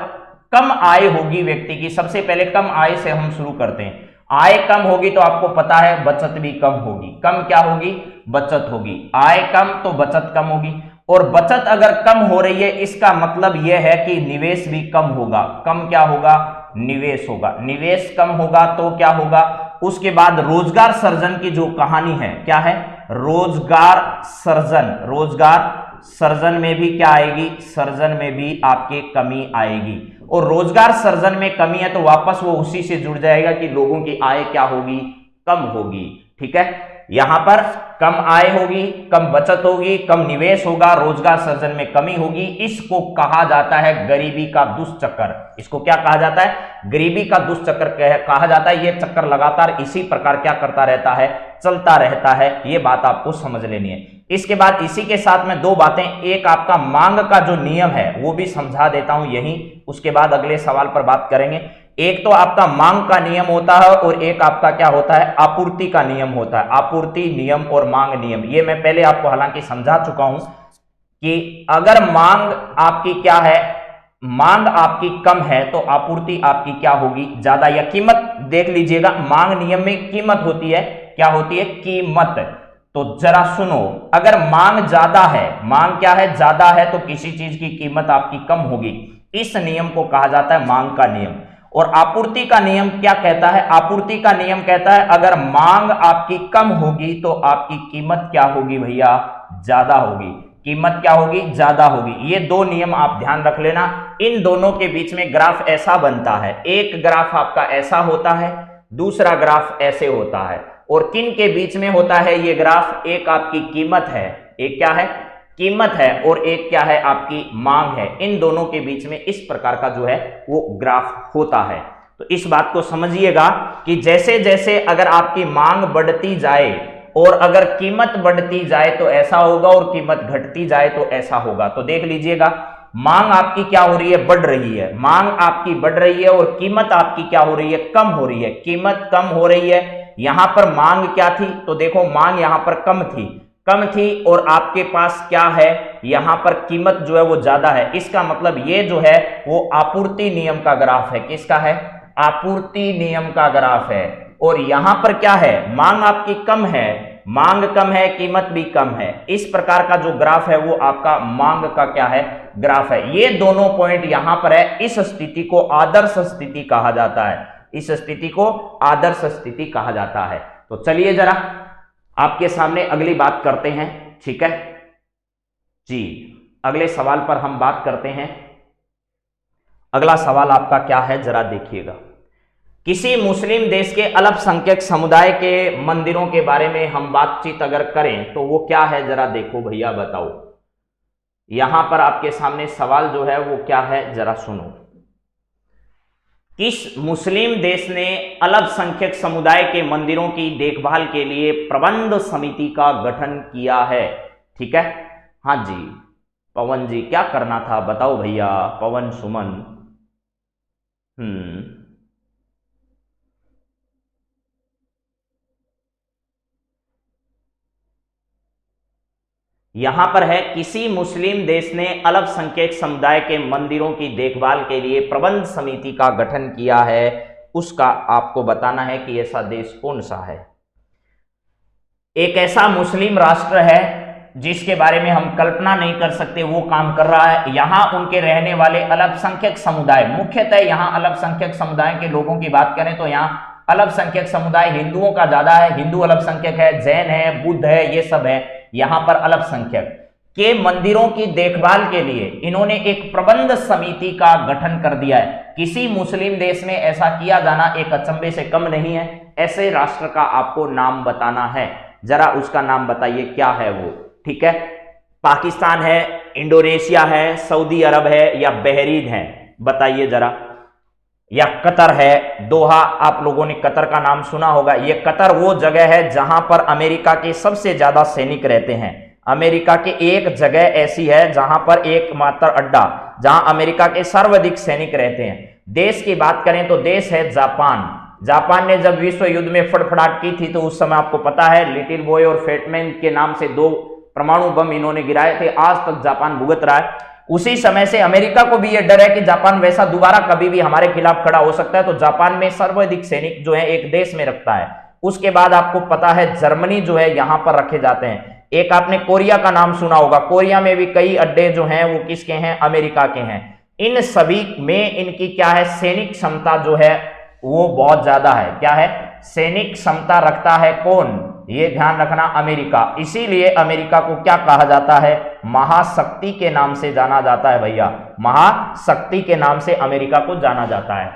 कम आय होगी व्यक्ति की। सबसे पहले कम आय से हम शुरू करते हैं। आय कम होगी तो आपको पता है बचत भी कम होगी। कम क्या होगी? बचत होगी। आय कम तो बचत कम होगी, और बचत अगर कम हो रही है इसका मतलब यह है कि निवेश भी कम होगा। कम क्या होगा? निवेश होगा। निवेश कम होगा तो क्या होगा? उसके बाद रोजगार सृजन की जो कहानी है, क्या है? रोजगार सृजन। रोजगार सृजन में भी क्या आएगी? सृजन में भी आपके कमी आएगी, और रोजगार सृजन में कमी है तो वापस वो उसी से जुड़ जाएगा कि लोगों की आय क्या होगी? कम होगी। ठीक है, यहां पर कम आय होगी, कम बचत होगी, कम निवेश होगा, रोजगार सृजन में कमी होगी। इसको कहा जाता है गरीबी का दुष्चक्र। इसको क्या कहा जाता है? गरीबी का दुष्चक्र कहा जाता है। यह चक्कर लगातार इसी प्रकार क्या करता रहता है? चलता रहता है। यह बात आपको समझ लेनी है। इसके बाद इसी के साथ में दो बातें, एक आपका मांग का जो नियम है वो भी समझा देता हूं यहीं, उसके बाद अगले सवाल पर बात करेंगे। एक तो आपका मांग का नियम होता है और एक आपका क्या होता है? आपूर्ति का नियम होता है। आपूर्ति नियम और मांग नियम, ये मैं पहले आपको हालांकि समझा चुका हूं कि अगर मांग आपकी क्या है? मांग आपकी कम है तो आपूर्ति आपकी क्या होगी? ज्यादा। या कीमत देख लीजिएगा, मांग नियम में कीमत होती है। क्या होती है? कीमत। तो जरा सुनो, अगर मांग ज्यादा है, मांग क्या है? ज्यादा है, तो किसी चीज की कीमत आपकी कम होगी। इस नियम को कहा जाता है मांग का नियम। और आपूर्ति का नियम क्या कहता है? आपूर्ति का नियम कहता है अगर मांग आपकी कम होगी तो आपकी कीमत क्या होगी भैया? ज्यादा होगी। कीमत क्या होगी? ज्यादा होगी। ये दो नियम आप ध्यान रख लेना। इन दोनों के बीच में ग्राफ ऐसा बनता है, एक ग्राफ आपका ऐसा होता है, दूसरा ग्राफ ऐसे होता है। और किन के बीच में होता है ये ग्राफ? एक आपकी कीमत है, एक क्या है? कीमत है, और एक क्या है? आपकी मांग है। इन दोनों के बीच में इस प्रकार का जो है वो ग्राफ होता है। तो इस बात को समझिएगा कि जैसे जैसे अगर आपकी मांग बढ़ती जाए और अगर कीमत बढ़ती जाए तो ऐसा होगा, और कीमत घटती जाए तो ऐसा होगा। तो देख लीजिएगा, मांग आपकी क्या हो रही है? बढ़ रही है। मांग आपकी बढ़ रही है और कीमत आपकी क्या हो रही है? कम हो रही है। कीमत कम हो रही है। यहां पर मांग क्या थी? तो देखो, मांग यहां पर कम थी और आपके पास क्या है? यहां पर कीमत जो है वो ज्यादा है। इसका मतलब ये जो है वो आपूर्ति नियम का ग्राफ है। किसका है? आपूर्ति नियम का ग्राफ है। और यहां पर क्या है? मांग आपकी कम है, मांग कम है, कीमत भी कम है। इस प्रकार का जो ग्राफ है वो आपका मांग का क्या है? ग्राफ है। ये दोनों पॉइंट यहां पर है। इस स्थिति को आदर्श स्थिति कहा जाता है। इस स्थिति को आदर्श स्थिति कहा जाता है। तो चलिए जरा आपके सामने अगली बात करते हैं। ठीक है जी, अगले सवाल पर हम बात करते हैं। अगला सवाल आपका क्या है जरा देखिएगा। किसी मुस्लिम देश के अल्पसंख्यक समुदाय के मंदिरों के बारे में हम बातचीत अगर करें तो वो क्या है? जरा देखो भैया, बताओ। यहां पर आपके सामने सवाल जो है वो क्या है? जरा सुनो। किस मुस्लिम देश ने अल्पसंख्यक समुदाय के मंदिरों की देखभाल के लिए प्रबंध समिति का गठन किया है? ठीक है, हाँ जी, पवन जी क्या करना था बताओ भैया, पवन सुमन। यहां पर है, किसी मुस्लिम देश ने अल्पसंख्यक समुदाय के मंदिरों की देखभाल के लिए प्रबंध समिति का गठन किया है। उसका आपको बताना है कि ऐसा देश कौन सा है। एक ऐसा मुस्लिम राष्ट्र है जिसके बारे में हम कल्पना नहीं कर सकते वो काम कर रहा है। यहां उनके रहने वाले अल्पसंख्यक समुदाय, मुख्यतः यहां अल्पसंख्यक समुदाय के लोगों की बात करें तो यहां अल्पसंख्यक समुदाय हिंदुओं का ज्यादा है। हिंदू अल्पसंख्यक है, जैन है, बुद्ध है, ये सब है यहां पर अल्पसंख्यक के मंदिरों की देखभाल के लिए इन्होंने एक प्रबंध समिति का गठन कर दिया है। किसी मुस्लिम देश में ऐसा किया जाना एक अचंभे से कम नहीं है। ऐसे राष्ट्र का आपको नाम बताना है, जरा उसका नाम बताइए क्या है वो। ठीक है, पाकिस्तान है, इंडोनेशिया है, सऊदी अरब है या बहरीन है? बताइए जरा। या कतर है, दोहा, आप लोगों ने कतर का नाम सुना होगा। ये कतर वो जगह है जहां पर अमेरिका के सबसे ज्यादा सैनिक रहते हैं। अमेरिका की एक जगह ऐसी है जहां पर एकमात्र अड्डा जहां अमेरिका के सर्वाधिक सैनिक रहते हैं। देश की बात करें तो देश है जापान। जापान ने जब विश्व युद्ध में फड़फड़ाहट की थी तो उस समय आपको पता है लिटिल बॉय और फेटमैन के नाम से 2 परमाणु बम इन्होंने गिराए थे। आज तक जापान भुगत रहा है। उसी समय से अमेरिका को भी यह डर है कि जापान वैसा दोबारा कभी भी हमारे खिलाफ खड़ा हो सकता है, तो जापान में सर्वाधिक सैनिक जो है एक देश में रखता है। उसके बाद आपको पता है जर्मनी जो है यहां पर रखे जाते हैं। एक आपने कोरिया का नाम सुना होगा, कोरिया में भी कई अड्डे जो हैं वो किसके हैं, अमेरिका के हैं। इन सभी में इनकी क्या है, सैनिक क्षमता जो है वो बहुत ज्यादा है। क्या है, सैनिक क्षमता रखता है कौन, ये ध्यान रखना, अमेरिका। इसीलिए अमेरिका को क्या कहा जाता है, महाशक्ति के नाम से जाना जाता है भैया, महाशक्ति के नाम से अमेरिका को जाना जाता है।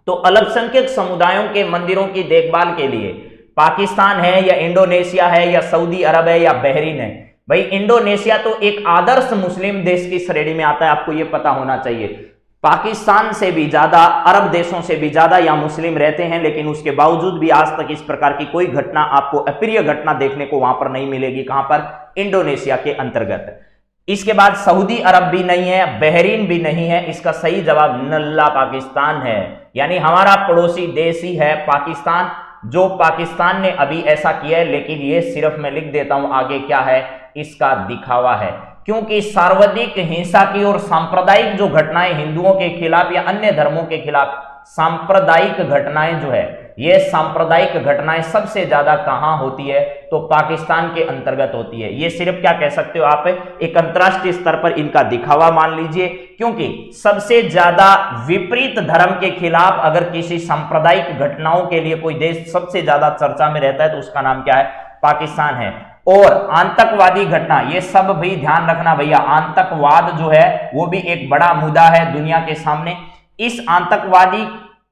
तो अल्पसंख्यक समुदायों के मंदिरों की देखभाल के लिए पाकिस्तान है या इंडोनेशिया है या सऊदी अरब है या बहरीन है। भाई इंडोनेशिया तो एक आदर्श मुस्लिम देश की श्रेणी में आता है, आपको यह पता होना चाहिए। पाकिस्तान से भी ज्यादा, अरब देशों से भी ज्यादा यहां मुस्लिम रहते हैं, लेकिन उसके बावजूद भी आज तक इस प्रकार की कोई घटना, आपको अप्रिय घटना देखने को वहां पर नहीं मिलेगी। कहां पर, इंडोनेशिया के अंतर्गत। इसके बाद सऊदी अरब भी नहीं है, बहरीन भी नहीं है। इसका सही जवाब नल्ला पाकिस्तान है, यानी हमारा पड़ोसी देश ही है पाकिस्तान, जो पाकिस्तान ने अभी ऐसा किया है। लेकिन ये सिर्फ मैं लिख देता हूं आगे क्या है, इसका दिखावा है, क्योंकि सार्वजनिक हिंसा की और सांप्रदायिक जो घटनाएं हिंदुओं के खिलाफ या अन्य धर्मों के खिलाफ सांप्रदायिक घटनाएं जो है, ये सांप्रदायिक घटनाएं सबसे ज्यादा कहां होती है, तो पाकिस्तान के अंतर्गत होती है। ये सिर्फ क्या कह सकते हो आप, एक अंतरराष्ट्रीय स्तर पर इनका दिखावा मान लीजिए, क्योंकि सबसे ज्यादा विपरीत धर्म के खिलाफ अगर किसी सांप्रदायिक घटनाओं के लिए कोई देश सबसे ज्यादा चर्चा में रहता है तो उसका नाम क्या है, पाकिस्तान है। और आतंकवादी घटना, ये सब भी ध्यान रखना भैया, आतंकवाद जो है वो भी एक बड़ा मुद्दा है दुनिया के सामने। इस आतंकवादी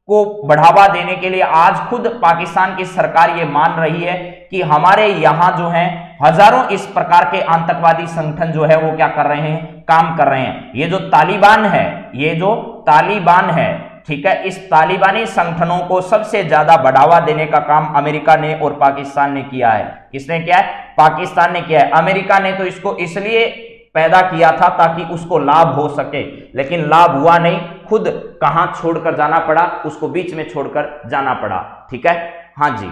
को बढ़ावा देने के लिए आज खुद पाकिस्तान की सरकार ये मान रही है कि हमारे यहां जो है हजारों इस प्रकार के आतंकवादी संगठन जो है वो क्या कर रहे हैं, काम कर रहे हैं। ये जो तालिबान है, ये जो तालिबान है, ठीक है, इस तालिबानी संगठनों को सबसे ज्यादा बढ़ावा देने का काम अमेरिका ने और पाकिस्तान ने किया है। किसने किया है, पाकिस्तान ने किया है। अमेरिका ने तो इसको इसलिए पैदा किया था ताकि उसको लाभ हो सके, लेकिन लाभ हुआ नहीं, खुद कहां छोड़कर जाना पड़ा, उसको बीच में छोड़कर जाना पड़ा। ठीक है, हाँ जी।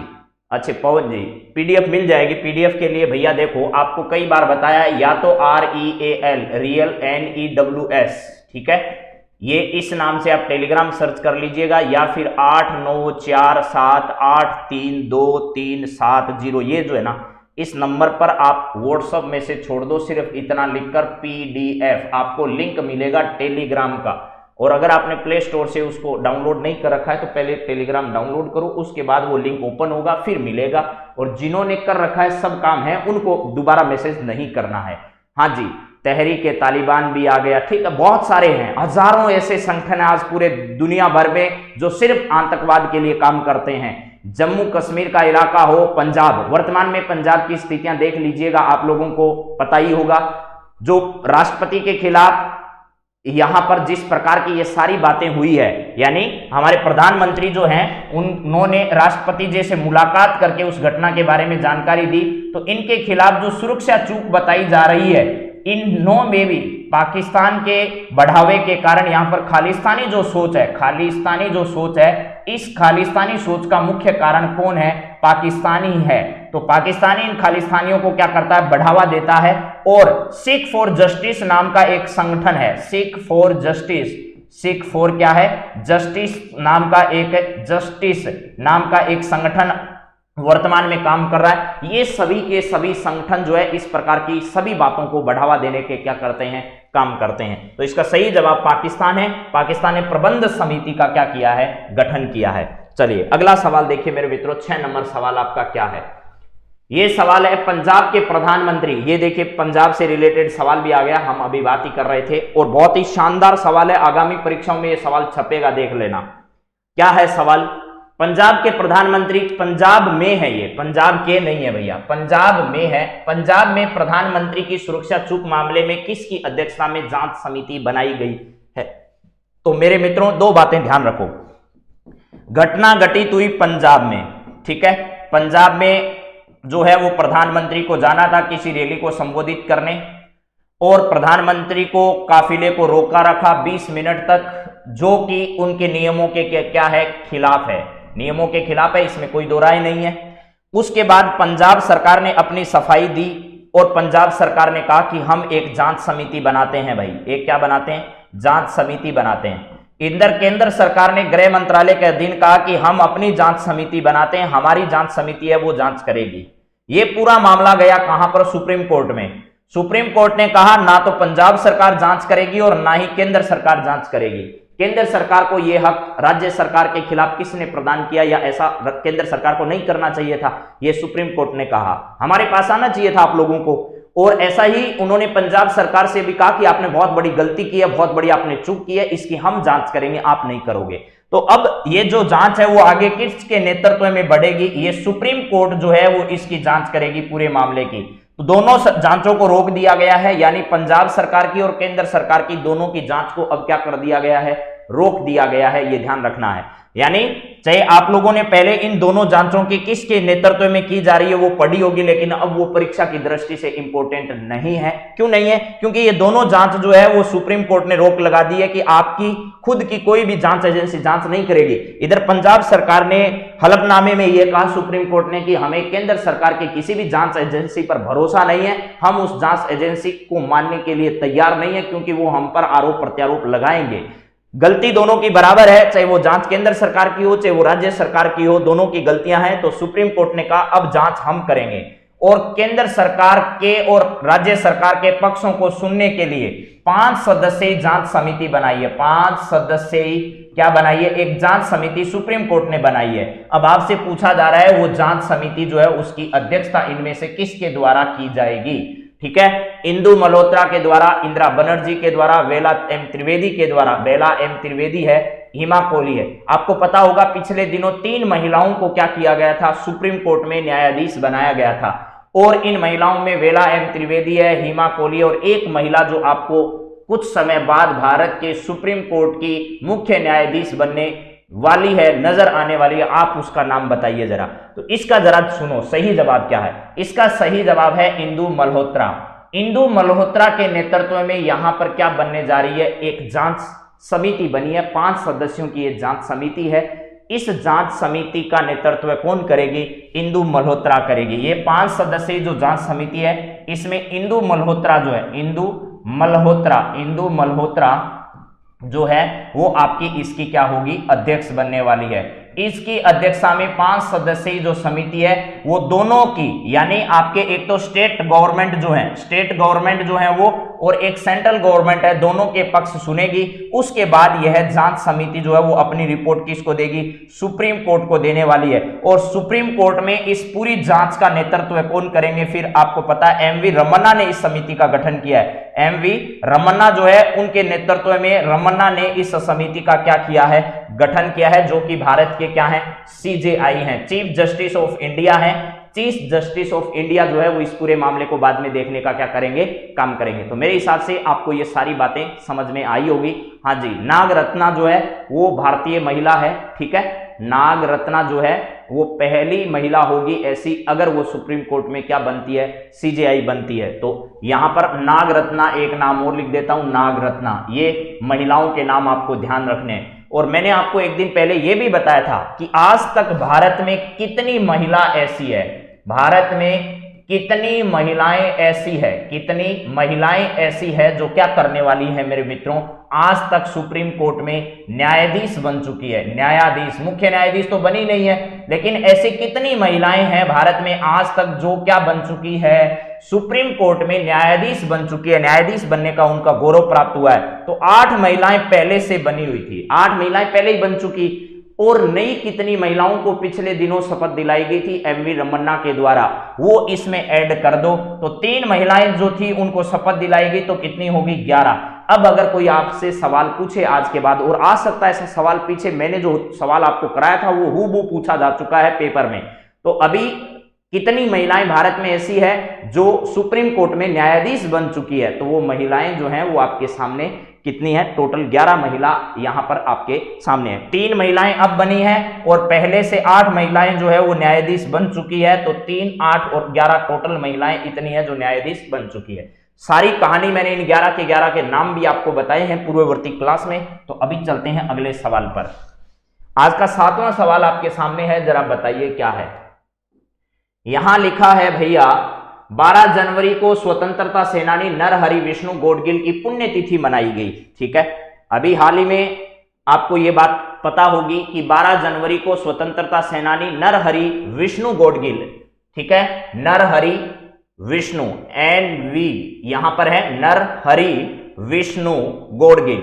अच्छे पवन जी, पीडीएफ मिल जाएगी। पीडीएफ के लिए भैया देखो, आपको कई बार बताया, या तो REAL, रियल NEWS, ठीक है, ये इस नाम से आप टेलीग्राम सर्च कर लीजिएगा, या फिर 8947832370, ये जो है ना, इस नंबर पर आप व्हाट्सएप में से छोड़ दो, सिर्फ इतना लिखकर PDF, आपको लिंक मिलेगा टेलीग्राम का। और अगर आपने प्ले स्टोर से उसको डाउनलोड नहीं कर रखा है तो पहले टेलीग्राम डाउनलोड करो, उसके बाद वो लिंक ओपन होगा, फिर मिलेगा। और जिन्होंने कर रखा है, सब काम है, उनको दोबारा मैसेज नहीं करना है। हाँ जी, तहरीक तालिबान भी आ गया, ठीक है, बहुत सारे हैं, हजारों ऐसे संगठन है आज पूरे दुनिया भर में जो सिर्फ आतंकवाद के लिए काम करते हैं। जम्मू कश्मीर का इलाका हो, पंजाब, वर्तमान में पंजाब की स्थितियां देख लीजिएगा, आप लोगों को पता ही होगा, जो राष्ट्रपति के खिलाफ यहां पर जिस प्रकार की ये सारी बातें हुई है, यानी हमारे प्रधानमंत्री जो हैं उन्होंने राष्ट्रपति जी से मुलाकात करके उस घटना के बारे में जानकारी दी, तो इनके खिलाफ जो सुरक्षा चूक बताई जा रही है, इन नो में भी पाकिस्तान के बढ़ावे के कारण यहां पर खालिस्तानी जो सोच है, खालिस्तानी जो सोच है, इस खालिस्तानी सोच का मुख्य कारण कौन है, पाकिस्तानी है। तो पाकिस्तानी इन खालिस्तानियों को क्या करता है, बढ़ावा देता है। और सिख फॉर जस्टिस नाम का एक संगठन है, Sikh for justice, Sikh for क्या है, जस्टिस नाम का एक, जस्टिस नाम का एक संगठन वर्तमान में काम कर रहा है। ये सभी के सभी संगठन जो है इस प्रकार की सभी बातों को बढ़ावा देने के क्या करते हैं, काम करते हैं। तो इसका सही जवाब पाकिस्तान है। पाकिस्तान ने प्रबंध समिति का क्या किया है, गठन किया है। चलिए अगला सवाल देखिए मेरे मित्रों, 6 नंबर सवाल आपका क्या है। ये सवाल है पंजाब के प्रधानमंत्री, ये देखिए पंजाब से रिलेटेड सवाल भी आ गया, हम अभी बात ही कर रहे थे, और बहुत ही शानदार सवाल है, आगामी परीक्षाओं में ये सवाल छपेगा, देख लेना। क्या है सवाल, पंजाब के प्रधानमंत्री, पंजाब में है ये, पंजाब के नहीं है भैया, पंजाब में है। पंजाब में प्रधानमंत्री की सुरक्षा चूक मामले में किसकी अध्यक्षता में जांच समिति बनाई गई है। तो मेरे मित्रों दो बातें ध्यान रखो, घटना घटित हुई पंजाब में, ठीक है, पंजाब में जो है वो प्रधानमंत्री को जाना था किसी रैली को संबोधित करने, और प्रधानमंत्री को काफिले को रोका रखा 20 मिनट तक, जो कि उनके नियमों के क्या है, खिलाफ है, नियमों के खिलाफ है, इसमें कोई दो राय नहीं है। उसके बाद पंजाब सरकार ने अपनी सफाई दी, और पंजाब सरकार ने कहा कि हम एक जांच समिति बनाते हैं भाई। एक क्या बनाते हैं? जांच समिति बनाते हैं। इधर केंद्र सरकार ने गृह मंत्रालय के अधीन कहा कि हम अपनी जांच समिति बनाते हैं, हमारी जांच समिति है वो जांच करेगी। ये पूरा मामला गया कहां पर? सुप्रीम कोर्ट में। सुप्रीम कोर्ट ने कहा ना तो पंजाब सरकार जांच करेगी और ना ही केंद्र सरकार जांच करेगी। केंद्र सरकार को यह हक राज्य सरकार के खिलाफ किसने प्रदान किया, या ऐसा केंद्र सरकार को नहीं करना चाहिए था, यह सुप्रीम कोर्ट ने कहा। हमारे पास आना चाहिए था आप लोगों को। और ऐसा ही उन्होंने पंजाब सरकार से भी कहा कि आपने बहुत बड़ी गलती की है, बहुत बड़ी आपने चूक की है, इसकी हम जांच करेंगे, आप नहीं करोगे। तो अब ये जो जांच है वो आगे किसके नेतृत्व में बढ़ेगी? ये सुप्रीम कोर्ट जो है वो इसकी जांच करेगी पूरे मामले की। तो दोनों जांचों को रोक दिया गया है, यानी पंजाब सरकार की और केंद्र सरकार की दोनों की जांच को अब क्या कर दिया गया है? रोक दिया गया है। ये ध्यान रखना है। यानी चाहे आप लोगों ने पहले इन दोनों जांचों की किसके नेतृत्व में की जा रही है वो पढ़ी होगी, लेकिन अब वो परीक्षा की दृष्टि से इंपॉर्टेंट नहीं है। क्यों नहीं है? क्योंकि ये दोनों जांच जो है वो सुप्रीम कोर्ट ने रोक लगा दी है कि आपकी खुद की कोई भी जांच एजेंसी जांच नहीं करेगी। इधर पंजाब सरकार ने हलफनामे में यह कहा सुप्रीम कोर्ट ने कि हमें केंद्र सरकार की किसी भी जांच एजेंसी पर भरोसा नहीं है, हम उस जांच एजेंसी को मानने के लिए तैयार नहीं है, क्योंकि वो हम पर आरोप प्रत्यारोप लगाएंगे। गलती दोनों की बराबर है, चाहे वो जांच केंद्र सरकार की हो चाहे वो राज्य सरकार की हो, दोनों की गलतियां हैं। तो सुप्रीम कोर्ट ने कहा अब जांच हम करेंगे और केंद्र सरकार के और राज्य सरकार के पक्षों को सुनने के लिए 5 सदस्यीय जांच समिति बनाई है। 5 सदस्यीय क्या बनाई है? एक जांच समिति सुप्रीम कोर्ट ने बनाई है। अब आपसे पूछा जा रहा है वो जांच समिति जो है उसकी अध्यक्षता इनमें से किसके द्वारा की जाएगी? ठीक है, इंदु मल्होत्रा के द्वारा, इंदिरा बनर्जी के द्वारा, बेला एम त्रिवेदी के द्वारा। बेला एम त्रिवेदी है, हिमा कोहली है। आपको पता होगा पिछले दिनों 3 महिलाओं को क्या किया गया था? सुप्रीम कोर्ट में न्यायाधीश बनाया गया था। और इन महिलाओं में बेला एम त्रिवेदी है, हिमा कोहली और एक महिला जो आपको कुछ समय बाद भारत के सुप्रीम कोर्ट की मुख्य न्यायाधीश बनने वाली है, नजर आने वाली है। आप उसका नाम बताइए जरा। तो इसका जरा सुनो सही जवाब क्या है। इसका सही जवाब है इंदु मल्होत्रा। इंदु मल्होत्रा के नेतृत्व में यहां पर क्या बनने जा रही है? एक जांच समिति बनी है। 5 सदस्यों की यह जांच समिति है। इस जांच समिति का नेतृत्व कौन करेगी? इंदु मल्होत्रा करेगी। ये 5 सदस्यीय जो जांच समिति है इसमें इंदु मल्होत्रा जो है, इंदु मल्होत्रा जो है वो आपकी इसकी क्या होगी? अध्यक्ष बनने वाली है। इसकी अध्यक्षता में 5 सदस्यीय जो समिति है वो दोनों की, यानी आपके एक तो स्टेट गवर्नमेंट जो है वो और एक सेंट्रल गवर्नमेंट है, दोनों के पक्ष सुनेगी। उसके बाद यह जांच समिति जो है वो अपनी रिपोर्ट किसको देगी? सुप्रीम कोर्ट को देने वाली है। और सुप्रीम कोर्ट में इस पूरी जांच का नेतृत्व कौन करेंगे? फिर आपको पता है एमवी रमन्ना ने इस समिति का गठन किया है। एमवी रमन्ना जो है उनके नेतृत्व में रमन्ना ने इस समिति का क्या किया है? गठन किया है, जो कि भारत के क्या है? सीजेआई हैं, चीफ जस्टिस ऑफ इंडिया हैं। चीफ जस्टिस ऑफ इंडिया जो है वो इस पूरे मामले को बाद में देखने का क्या करेंगे? काम करेंगे। तो मेरे हिसाब से आपको ये सारी बातें समझ में आई होगी। हाँ जी, नाग रत्ना जो है वो भारतीय महिला है। ठीक है, नाग रत्ना जो है वो पहली महिला होगी ऐसी, अगर वो सुप्रीम कोर्ट में क्या बनती है? सीजेआई बनती है। तो यहां पर नाग रत्ना, एक नाम और लिख देता हूं, नाग रत्ना। ये महिलाओं के नाम आपको ध्यान रखने हैं। और मैंने आपको एक दिन पहले यह भी बताया था कि आज तक भारत में कितनी महिला ऐसी है, भारत में कितनी महिलाएं ऐसी है जो क्या करने वाली है मेरे मित्रों? आज तक सुप्रीम कोर्ट में न्यायाधीश बन चुकी है। न्यायाधीश, मुख्य न्यायाधीश तो बनी नहीं है, लेकिन ऐसी कितनी महिलाएं हैं भारत में आज तक जो क्या बन चुकी है? सुप्रीम कोर्ट में न्यायाधीश बन चुकी है। न्यायाधीश बनने का उनका गौरव प्राप्त हुआ है। तो 8 महिलाएं पहले से बनी हुई थी, 8 महिलाएं पहले ही बन चुकी। और नई कितनी महिलाओं को पिछले दिनों शपथ दिलाई गई थी एमवी रमन्ना के द्वारा, वो इसमें ऐड कर दो। तो 3 महिलाएं जो थी उनको शपथ दिलाई गई, तो कितनी होगी? 11। अब अगर कोई आपसे सवाल पूछे आज के बाद, और आ सकता है ऐसा सवाल पीछे मैंने जो सवाल आपको कराया था वो हूबहू पूछा जा चुका है पेपर में, तो अभी कितनी महिलाएं भारत में ऐसी है जो सुप्रीम कोर्ट में न्यायाधीश बन चुकी है? तो वो महिलाएं जो हैं वो आपके सामने कितनी है? टोटल 11 महिला यहां पर आपके सामने है। 3 महिलाएं अब बनी हैं और पहले से 8 महिलाएं जो है वो न्यायाधीश बन चुकी है। तो 3, 8 और 11 टोटल महिलाएं इतनी है जो न्यायाधीश बन चुकी है। सारी कहानी मैंने इन 11 के नाम भी आपको बताए हैं पूर्ववर्ती क्लास में। तो अभी चलते हैं अगले सवाल पर। आज का 7वां सवाल आपके सामने है, जरा बताइए क्या है। यहां लिखा है भैया, 12 जनवरी को स्वतंत्रता सेनानी नरहरि विष्णु गौडगिल की पुण्यतिथि मनाई गई। ठीक है, अभी हाल ही में आपको यह बात पता होगी कि 12 जनवरी को स्वतंत्रता सेनानी नरहरि विष्णु गौडगिल, ठीक है, नरहरि विष्णु NV यहां पर है नरहरि विष्णु गौडगिल,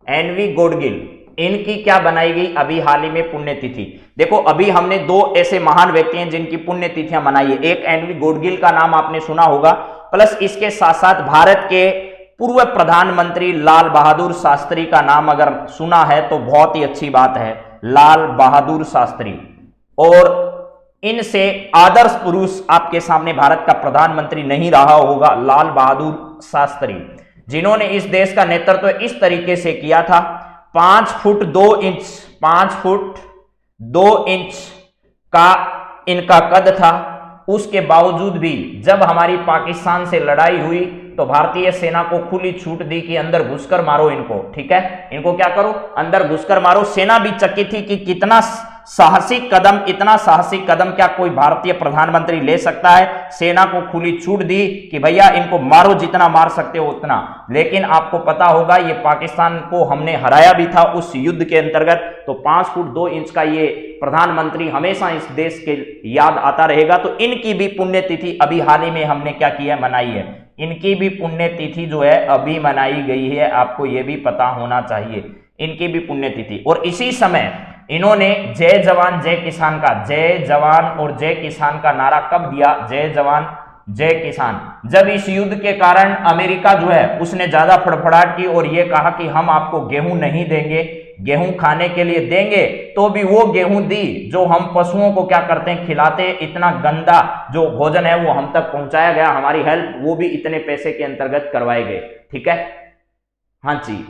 NV गौडगिल, इनकी क्या बनाई गई अभी हाल ही में पुण्यतिथि। देखो अभी हमने दो ऐसे महान व्यक्ति हैं जिनकी पुण्यतिथियां मनाई है, एक NV गौडगिल का नाम आपने सुना होगा, प्लस इसके साथ साथ भारत के पूर्व प्रधानमंत्री लाल बहादुर शास्त्री का नाम अगर सुना है तो बहुत ही अच्छी बात है, लाल बहादुर शास्त्री। और इनसे आदर्श पुरुष आपके सामने भारत का प्रधानमंत्री नहीं रहा होगा, लाल बहादुर शास्त्री, जिन्होंने इस देश का नेतृत्व इस तरीके से किया था। 5 फुट 2 इंच 5 फुट 2 इंच का इनका कद था, उसके बावजूद भी जब हमारी पाकिस्तान से लड़ाई हुई तो भारतीय सेना को खुली छूट दी कि अंदर घुसकर मारो इनको। ठीक है, इनको क्या करो, अंदर घुसकर मारो। सेना भी चकित थी कि कितना साहसिक कदम, इतना साहसिक कदम क्या कोई भारतीय प्रधानमंत्री ले सकता है। सेना को खुली छूट दी कि भैया इनको मारो, जितना मार सकते हो उतना। लेकिन आपको पता होगा ये पाकिस्तान को हमने हराया भी था उस युद्ध के अंतर्गत। तो 5 फुट 2 इंच का ये प्रधानमंत्री हमेशा इस देश के याद आता रहेगा। तो इनकी भी पुण्यतिथि अभी हाल ही में हमने क्या किया, मनाई है। इनकी भी पुण्यतिथि जो है अभी मनाई गई है, आपको यह भी पता होना चाहिए, इनकी भी पुण्यतिथि। और इसी समय इन्होंने जय जवान जय किसान का, जय जवान और जय किसान का नारा कब दिया, जय जवान जय किसान, जब इस युद्ध के कारण अमेरिका जो है उसने ज्यादा फड़फड़ाहट की और यह कहा कि हम आपको गेहूं नहीं देंगे, गेहूं खाने के लिए देंगे तो भी वो गेहूं दी जो हम पशुओं को क्या करते हैं, खिलाते। इतना गंदा जो भोजन है वो हम तक पहुंचाया गया, हमारी हेल्प वो भी इतने पैसे के अंतर्गत करवाए गए। ठीक है, हाँ जी,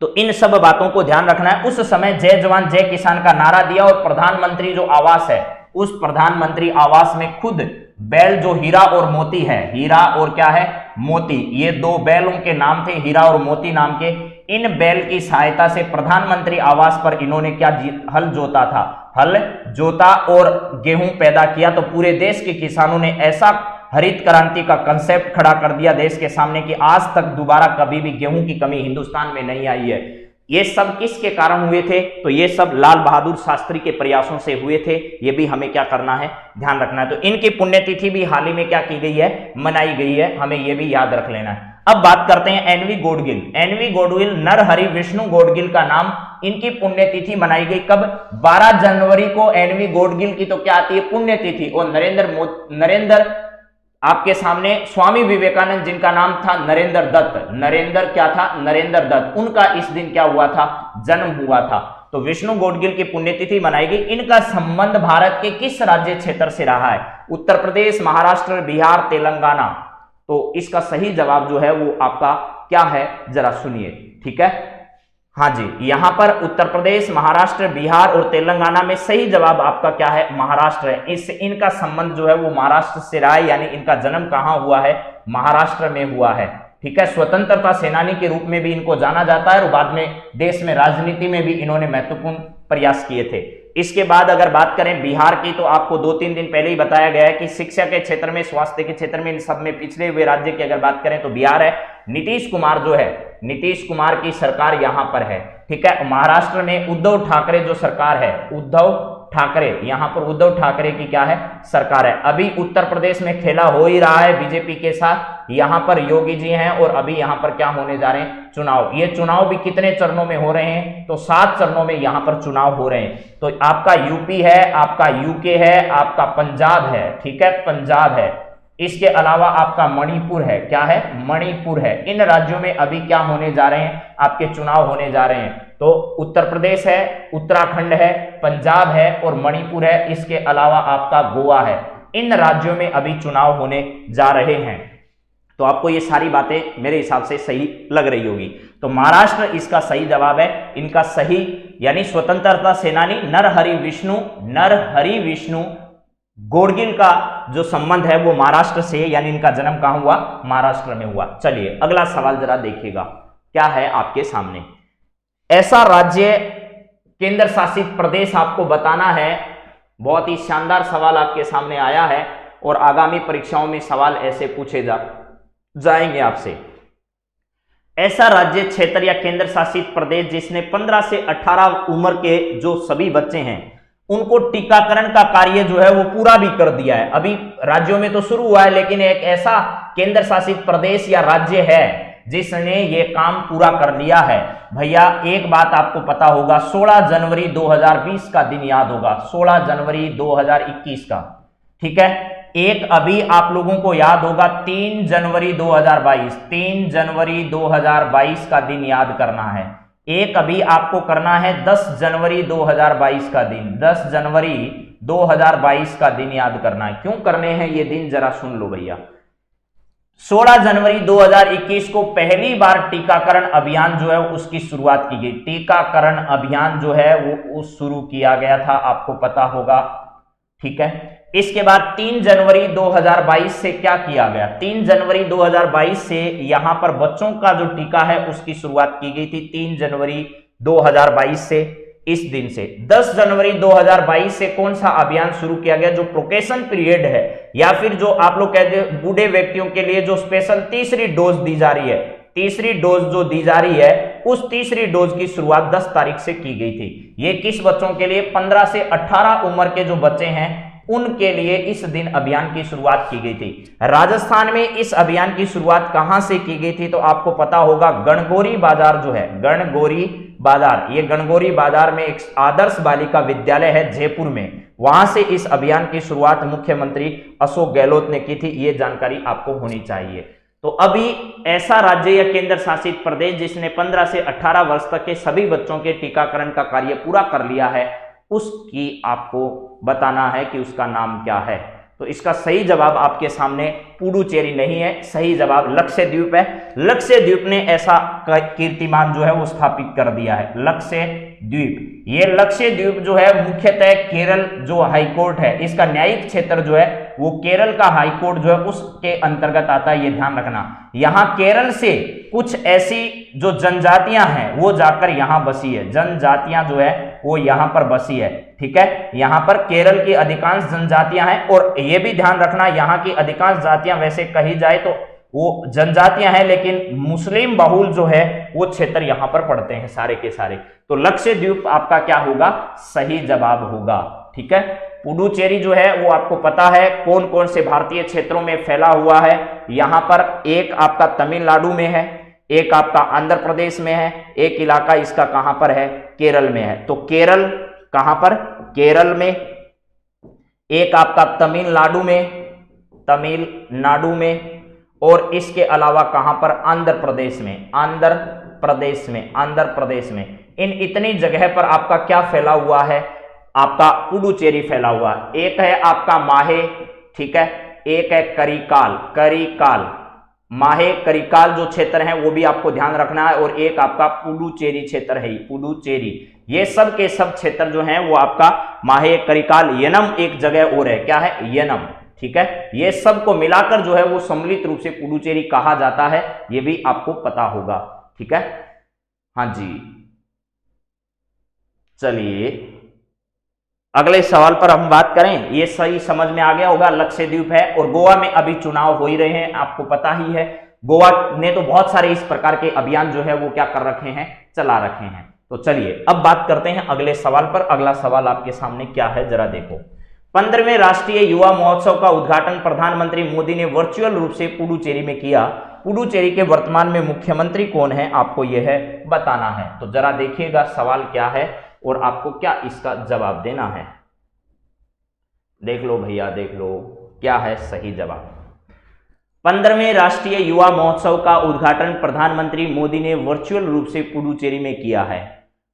तो इन सब बातों को ध्यान रखना है। उस समय जय जवान जय किसान का नारा दिया और प्रधानमंत्री जो आवास है उस प्रधानमंत्री आवास में खुद बैल जो हीरा और मोती है, हीरा और क्या है, मोती, ये 2 बैलों के नाम थे, हीरा और मोती नाम के। इन बैल की सहायता से प्रधानमंत्री आवास पर इन्होंने क्या हल जोता था, हल जोता और गेहूं पैदा किया। तो पूरे देश के किसानों ने ऐसा हरित क्रांति का कंसेप्ट खड़ा कर दिया देश के सामने कि आज तक दोबारा कभी भी गेहूं की कमी हिंदुस्तान में नहीं आई है। ये सब किसके कारण हुए थे, तो ये सब लाल बहादुर शास्त्री के प्रयासों से हुए थे। ये भी हमें क्या करना है, ध्यान रखना है। तो इनकी पुण्यतिथि भी हाल ही में क्या की गई है, मनाई गई है, हमें ये भी याद रख लेना है। अब बात करते हैं NV गौडगिल। NV गौडगिल, नरहरि विष्णु गौडगिल का नाम, इनकी पुण्यतिथि मनाई गई कब, 12 जनवरी को NV गौडगिल की तो क्या आती है, पुण्यतिथि। और नरेंद्र आपके सामने स्वामी विवेकानंद जिनका नाम था नरेंद्र दत्त, नरेंद्र क्या था, नरेंद्र दत्त, उनका इस दिन क्या हुआ था, जन्म हुआ था। तो विष्णु गौडगिल की पुण्यतिथि मनाई गई। इनका संबंध भारत के किस राज्य क्षेत्र से रहा है, उत्तर प्रदेश, महाराष्ट्र, बिहार, तेलंगाना। तो इसका सही जवाब जो है वो आपका क्या है, जरा सुनिए। ठीक है, हाँ जी, यहां पर उत्तर प्रदेश, महाराष्ट्र, बिहार और तेलंगाना में सही जवाब आपका क्या है, महाराष्ट्र है। इससे इनका संबंध जो है वो महाराष्ट्र से रहा है, यानी इनका जन्म कहां हुआ है, महाराष्ट्र में हुआ है। ठीक है, स्वतंत्रता सेनानी के रूप में भी इनको जाना जाता है और बाद में देश में राजनीति में भी इन्होंने महत्वपूर्ण प्रयास किए थे। इसके बाद अगर बात करें बिहार की, तो आपको 2-3 दिन पहले ही बताया गया है कि शिक्षा के क्षेत्र में, स्वास्थ्य के क्षेत्र में, इन सब में पिछड़े हुए राज्य की अगर बात करें तो बिहार है। नीतीश कुमार जो है, नीतीश कुमार की सरकार यहां पर है। ठीक है, महाराष्ट्र में उद्धव ठाकरे जो सरकार है, उद्धव ठाकरे, यहां पर उद्धव ठाकरे की क्या है, सरकार है। अभी उत्तर प्रदेश में खेला हो ही रहा है बीजेपी के साथ, यहां पर योगी जी हैं और अभी यहां पर क्या होने जा रहे हैं, चुनाव। ये चुनाव भी कितने चरणों में हो रहे हैं, तो 7 चरणों में यहां पर चुनाव हो रहे हैं। तो आपका यूपी है, आपका यूके है, आपका पंजाब है। ठीक है, पंजाब है, इसके अलावा आपका मणिपुर है, क्या है, मणिपुर है। इन राज्यों में अभी क्या होने जा रहे हैं, आपके चुनाव होने जा रहे हैं। तो उत्तर प्रदेश है, उत्तराखंड है, पंजाब है और मणिपुर है। इसके अलावा आपका गोवा है। इन राज्यों में अभी चुनाव होने जा रहे हैं। तो आपको ये सारी बातें मेरे हिसाब से सही लग रही होगी। तो महाराष्ट्र इसका सही जवाब है। इनका सही यानी स्वतंत्रता सेनानी नरहरि विष्णु गौडगिल का जो संबंध है वो महाराष्ट्र से, यानी इनका जन्म कहां हुआ, महाराष्ट्र में हुआ। चलिए अगला सवाल जरा देखिएगा, क्या है आपके सामने। ऐसा राज्य, केंद्र शासित प्रदेश आपको बताना है। बहुत ही शानदार सवाल आपके सामने आया है और आगामी परीक्षाओं में सवाल ऐसे पूछे जाएंगे आपसे। ऐसा राज्य, क्षेत्र या केंद्र शासित प्रदेश जिसने 15 से 18 उम्र के जो सभी बच्चे हैं उनको टीकाकरण का कार्य जो है वो पूरा भी कर दिया है। अभी राज्यों में तो शुरू हुआ है, लेकिन एक ऐसा केंद्र शासित प्रदेश या राज्य है जिसने ये काम पूरा कर लिया है। भैया एक बात आपको पता होगा, 16 जनवरी 2020 का दिन याद होगा, 16 जनवरी 2021 का, ठीक है। एक अभी आप लोगों को याद होगा 3 जनवरी 2022, 3 जनवरी 2022 का दिन याद करना है। एक अभी आपको करना है 10 जनवरी 2022 का दिन, 10 जनवरी 2022 का दिन याद करना है। क्यों करने हैं ये दिन, जरा सुन लो भैया। 16 जनवरी 2021 को पहली बार टीकाकरण अभियान जो है उसकी शुरुआत की गई। टीकाकरण अभियान जो है वो शुरू किया गया था, आपको पता होगा, ठीक है। इसके बाद 3 जनवरी 2022 से क्या किया गया, 3 जनवरी 2022 से यहां पर बच्चों का जो टीका है उसकी शुरुआत की गई थी 3 जनवरी 2022 से। इस दिन से 10 जनवरी 2022 से कौन सा अभियान शुरू किया गया, जो प्रोकेशन पीरियड है या फिर जो आप लोग कहते हैं बूढ़े व्यक्तियों के लिए जो स्पेशल तीसरी डोज दी जा रही है, तीसरी डोज जो दी जा रही है उस तीसरी डोज की शुरुआत 10 तारीख से की गई थी। ये किस बच्चों के लिए, 15 से 18 उम्र के जो बच्चे हैं उनके लिए इस दिन अभियान की शुरुआत की गई थी। राजस्थान में इस अभियान की शुरुआत कहां से की गई थी, तो आपको पता होगा गणगौरी बाजार जो है, गणगौरी बाजार, ये गणगौरी बाजार में एक आदर्श बालिका विद्यालय है जयपुर में, वहां से इस अभियान की शुरुआत मुख्यमंत्री अशोक गहलोत ने की थी। ये जानकारी आपको होनी चाहिए। तो अभी ऐसा राज्य या केंद्र शासित प्रदेश जिसने 15 से 18 वर्ष तक के सभी बच्चों के टीकाकरण का कार्य पूरा कर लिया है, उसकी आपको बताना है कि उसका नाम क्या है। तो इसका सही जवाब आपके सामने पुडुचेरी नहीं है, सही जवाब लक्षद्वीप है। लक्षद्वीप ने ऐसा कीर्तिमान जो है वो स्थापित कर दिया है, लक्षद्वीप। ये लक्षद्वीप जो है मुख्यतः केरल जो हाईकोर्ट है, इसका न्यायिक क्षेत्र जो है वो केरल का हाईकोर्ट जो है उसके अंतर्गत आता है, ये ध्यान रखना। यहां केरल से कुछ ऐसी जो जनजातियां हैं वो जाकर यहां बसी है, जनजातियां जो है वो यहां पर बसी है, ठीक है। यहां पर केरल की अधिकांश जनजातियां हैं और ये भी ध्यान रखना यहां की अधिकांश जातियां वैसे कही जाए तो वो जनजातियां हैं, लेकिन मुस्लिम बहुल जो है वो क्षेत्र यहां पर पड़ते हैं सारे के सारे। तो लक्षद्वीप आपका क्या होगा, सही जवाब होगा, ठीक है। पुडुचेरी जो है वो आपको पता है कौन कौन से भारतीय क्षेत्रों में फैला हुआ है। यहां पर एक आपका तमिलनाडु में है, एक आपका आंध्र प्रदेश में है, एक इलाका इसका कहां पर है, केरल में है। तो केरल कहां पर, केरल में, एक आपका तमिलनाडु में, और इसके अलावा कहां पर, आंध्र प्रदेश में। इन इतनी जगह पर आपका क्या फैला हुआ है, आपका पुडुचेरी फैला हुआ है। एक है आपका माहे, ठीक है, एक है करिकाल, माहे करिकाल जो क्षेत्र है वो भी आपको ध्यान रखना है, और एक आपका पुडुचेरी क्षेत्र है, पुडुचेरी। ये सब के सब क्षेत्र जो हैं वो आपका माहे करिकाल, यनम एक जगह और है, क्या है, यनम, ठीक है। ये सब को मिलाकर जो है वो सम्मिलित रूप से पुडुचेरी कहा जाता है, ये भी आपको पता होगा, ठीक है। हाँ जी, चलिए अगले सवाल पर हम बात करें। ये सही समझ में आ गया होगा, लक्षद्वीप है। और गोवा में अभी चुनाव हो ही रहे हैं, आपको पता ही है। गोवा ने तो बहुत सारे इस प्रकार के अभियान जो है वो क्या कर रखे हैं, चला रखे हैं। तो चलिए अब बात करते हैं अगले सवाल पर। अगला सवाल आपके सामने क्या है, जरा देखो। 15वें राष्ट्रीय युवा महोत्सव का उद्घाटन प्रधानमंत्री मोदी ने वर्चुअल रूप से पुडुचेरी में किया। पुडुचेरी के वर्तमान में मुख्यमंत्री कौन है, आपको यह है बताना है। तो जरा देखिएगा सवाल क्या है और आपको क्या इसका जवाब देना है। देख लो भैया, देख लो क्या है सही जवाब। 15वें राष्ट्रीय युवा महोत्सव का उद्घाटन प्रधानमंत्री मोदी ने वर्चुअल रूप से पुडुचेरी में किया है।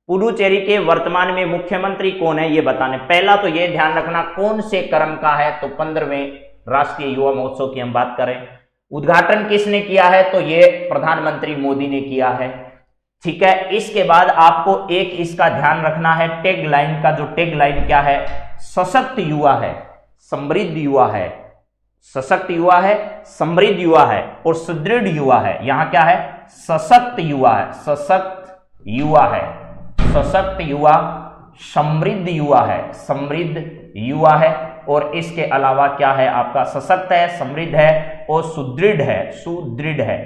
पुडुचेरी के वर्तमान में मुख्यमंत्री कौन है ये बताने। पहला तो ये ध्यान रखना कौन से क्रम का है, तो 15वें राष्ट्रीय युवा महोत्सव की हम बात करें। उद्घाटन किसने किया है, तो ये प्रधानमंत्री मोदी ने किया है, ठीक है। इसके बाद आपको एक इसका ध्यान रखना है टैग लाइन का, जो टैग लाइन क्या है, सशक्त युवा है, समृद्ध युवा है, सशक्त युवा है, समृद्ध युवा है और सुदृढ़ युवा है। यहां क्या है, सशक्त युवा है, सशक्त युवा है, सशक्त युवा, समृद्ध युवा है, समृद्ध युवा है, और इसके अलावा क्या है आपका सशक्त है, समृद्ध है और सुदृढ़ है, सुदृढ़ है।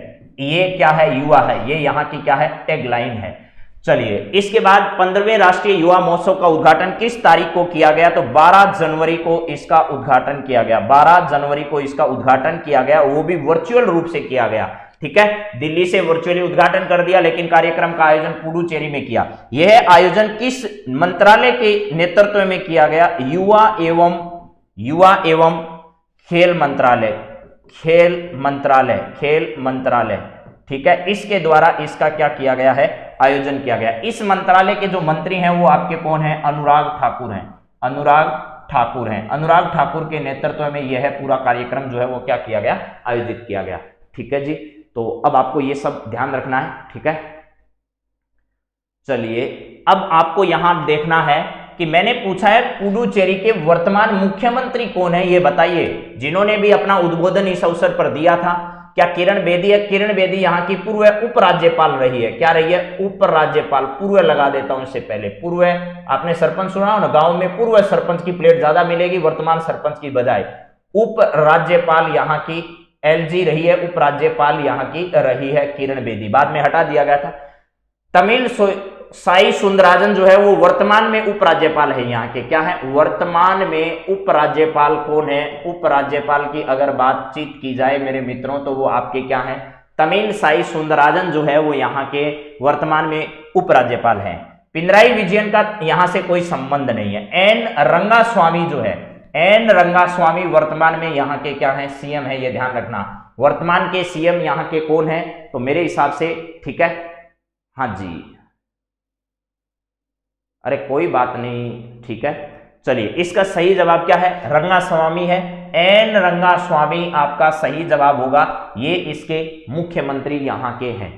ये क्या है, युवा है, ये यहाँ की क्या है, टैगलाइन है। चलिए, इसके बाद 15वें राष्ट्रीय युवा महोत्सव का उद्घाटन किस तारीख को किया गया, तो 12 जनवरी को इसका उद्घाटन किया गया, 12 जनवरी को इसका उद्घाटन किया गया, वो भी वर्चुअल रूप से किया गया। ठीक है, दिल्ली से वर्चुअली उद्घाटन कर दिया, लेकिन कार्यक्रम का आयोजन पुडुचेरी में किया। यह आयोजन किस मंत्रालय के नेतृत्व में किया गया, युवा एवं खेल मंत्रालय, खेल मंत्रालय, खेल मंत्रालय। ठीक है, इसके द्वारा इसका क्या किया गया है, आयोजन किया गया। इस मंत्रालय के जो मंत्री हैं वो आपके कौन हैं, अनुराग ठाकुर हैं, अनुराग ठाकुर हैं। अनुराग ठाकुर के नेतृत्व में यह पूरा कार्यक्रम जो है वो क्या किया गया, आयोजित किया गया। ठीक है जी, तो अब आपको ये सब ध्यान रखना है। ठीक है, चलिए अब आपको यहां देखना है कि मैंने पूछा है पुडुचेरी के वर्तमान मुख्यमंत्री कौन है, ये बताइए। जिन्होंने भी अपना उद्बोधन इस अवसर पर दिया था, क्या किरण बेदी है? किरण बेदी यहाँ की पूर्व उपराज्यपाल रही है। क्या रही है? उपराज्यपाल। पूर्व लगा देता हूं इससे पहले, पूर्व। आपने सरपंच सुना हो ना, गांव में पूर्व सरपंच की प्लेट ज्यादा मिलेगी वर्तमान सरपंच की बजाय। उपराज्यपाल यहाँ की एलजी रही है, उपराज्यपाल यहाँ की रही है किरण बेदी, बाद में हटा दिया गया था। तमिल साई सुंदराजन जो है वो वर्तमान में उपराज्यपाल है यहाँ के। क्या है? वर्तमान में उपराज्यपाल कौन है? उपराज्यपाल की अगर बातचीत की जाए मेरे मित्रों तो वो आपके क्या है? तमिल साई सुंदराजन जो है वो यहाँ के वर्तमान में उपराज्यपाल हैं। पिनराई विजयन का यहाँ से कोई संबंध नहीं है। एन रंगास्वामी जो है, एन रंगास्वामी वर्तमान में यहाँ के क्या है? सीएम है, ये ध्यान रखना। वर्तमान के सीएम यहाँ के कौन है? तो मेरे हिसाब से, ठीक है, हाँ जी, अरे कोई बात नहीं, ठीक है। चलिए, इसका सही जवाब क्या है? रंगास्वामी है। एन रंगास्वामी आपका सही जवाब होगा। ये इसके मुख्यमंत्री यहाँ के हैं।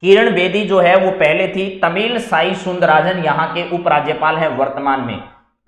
किरण बेदी जो है वो पहले थी। तमिल साई सुंदराजन यहाँ के उपराज्यपाल हैं वर्तमान में।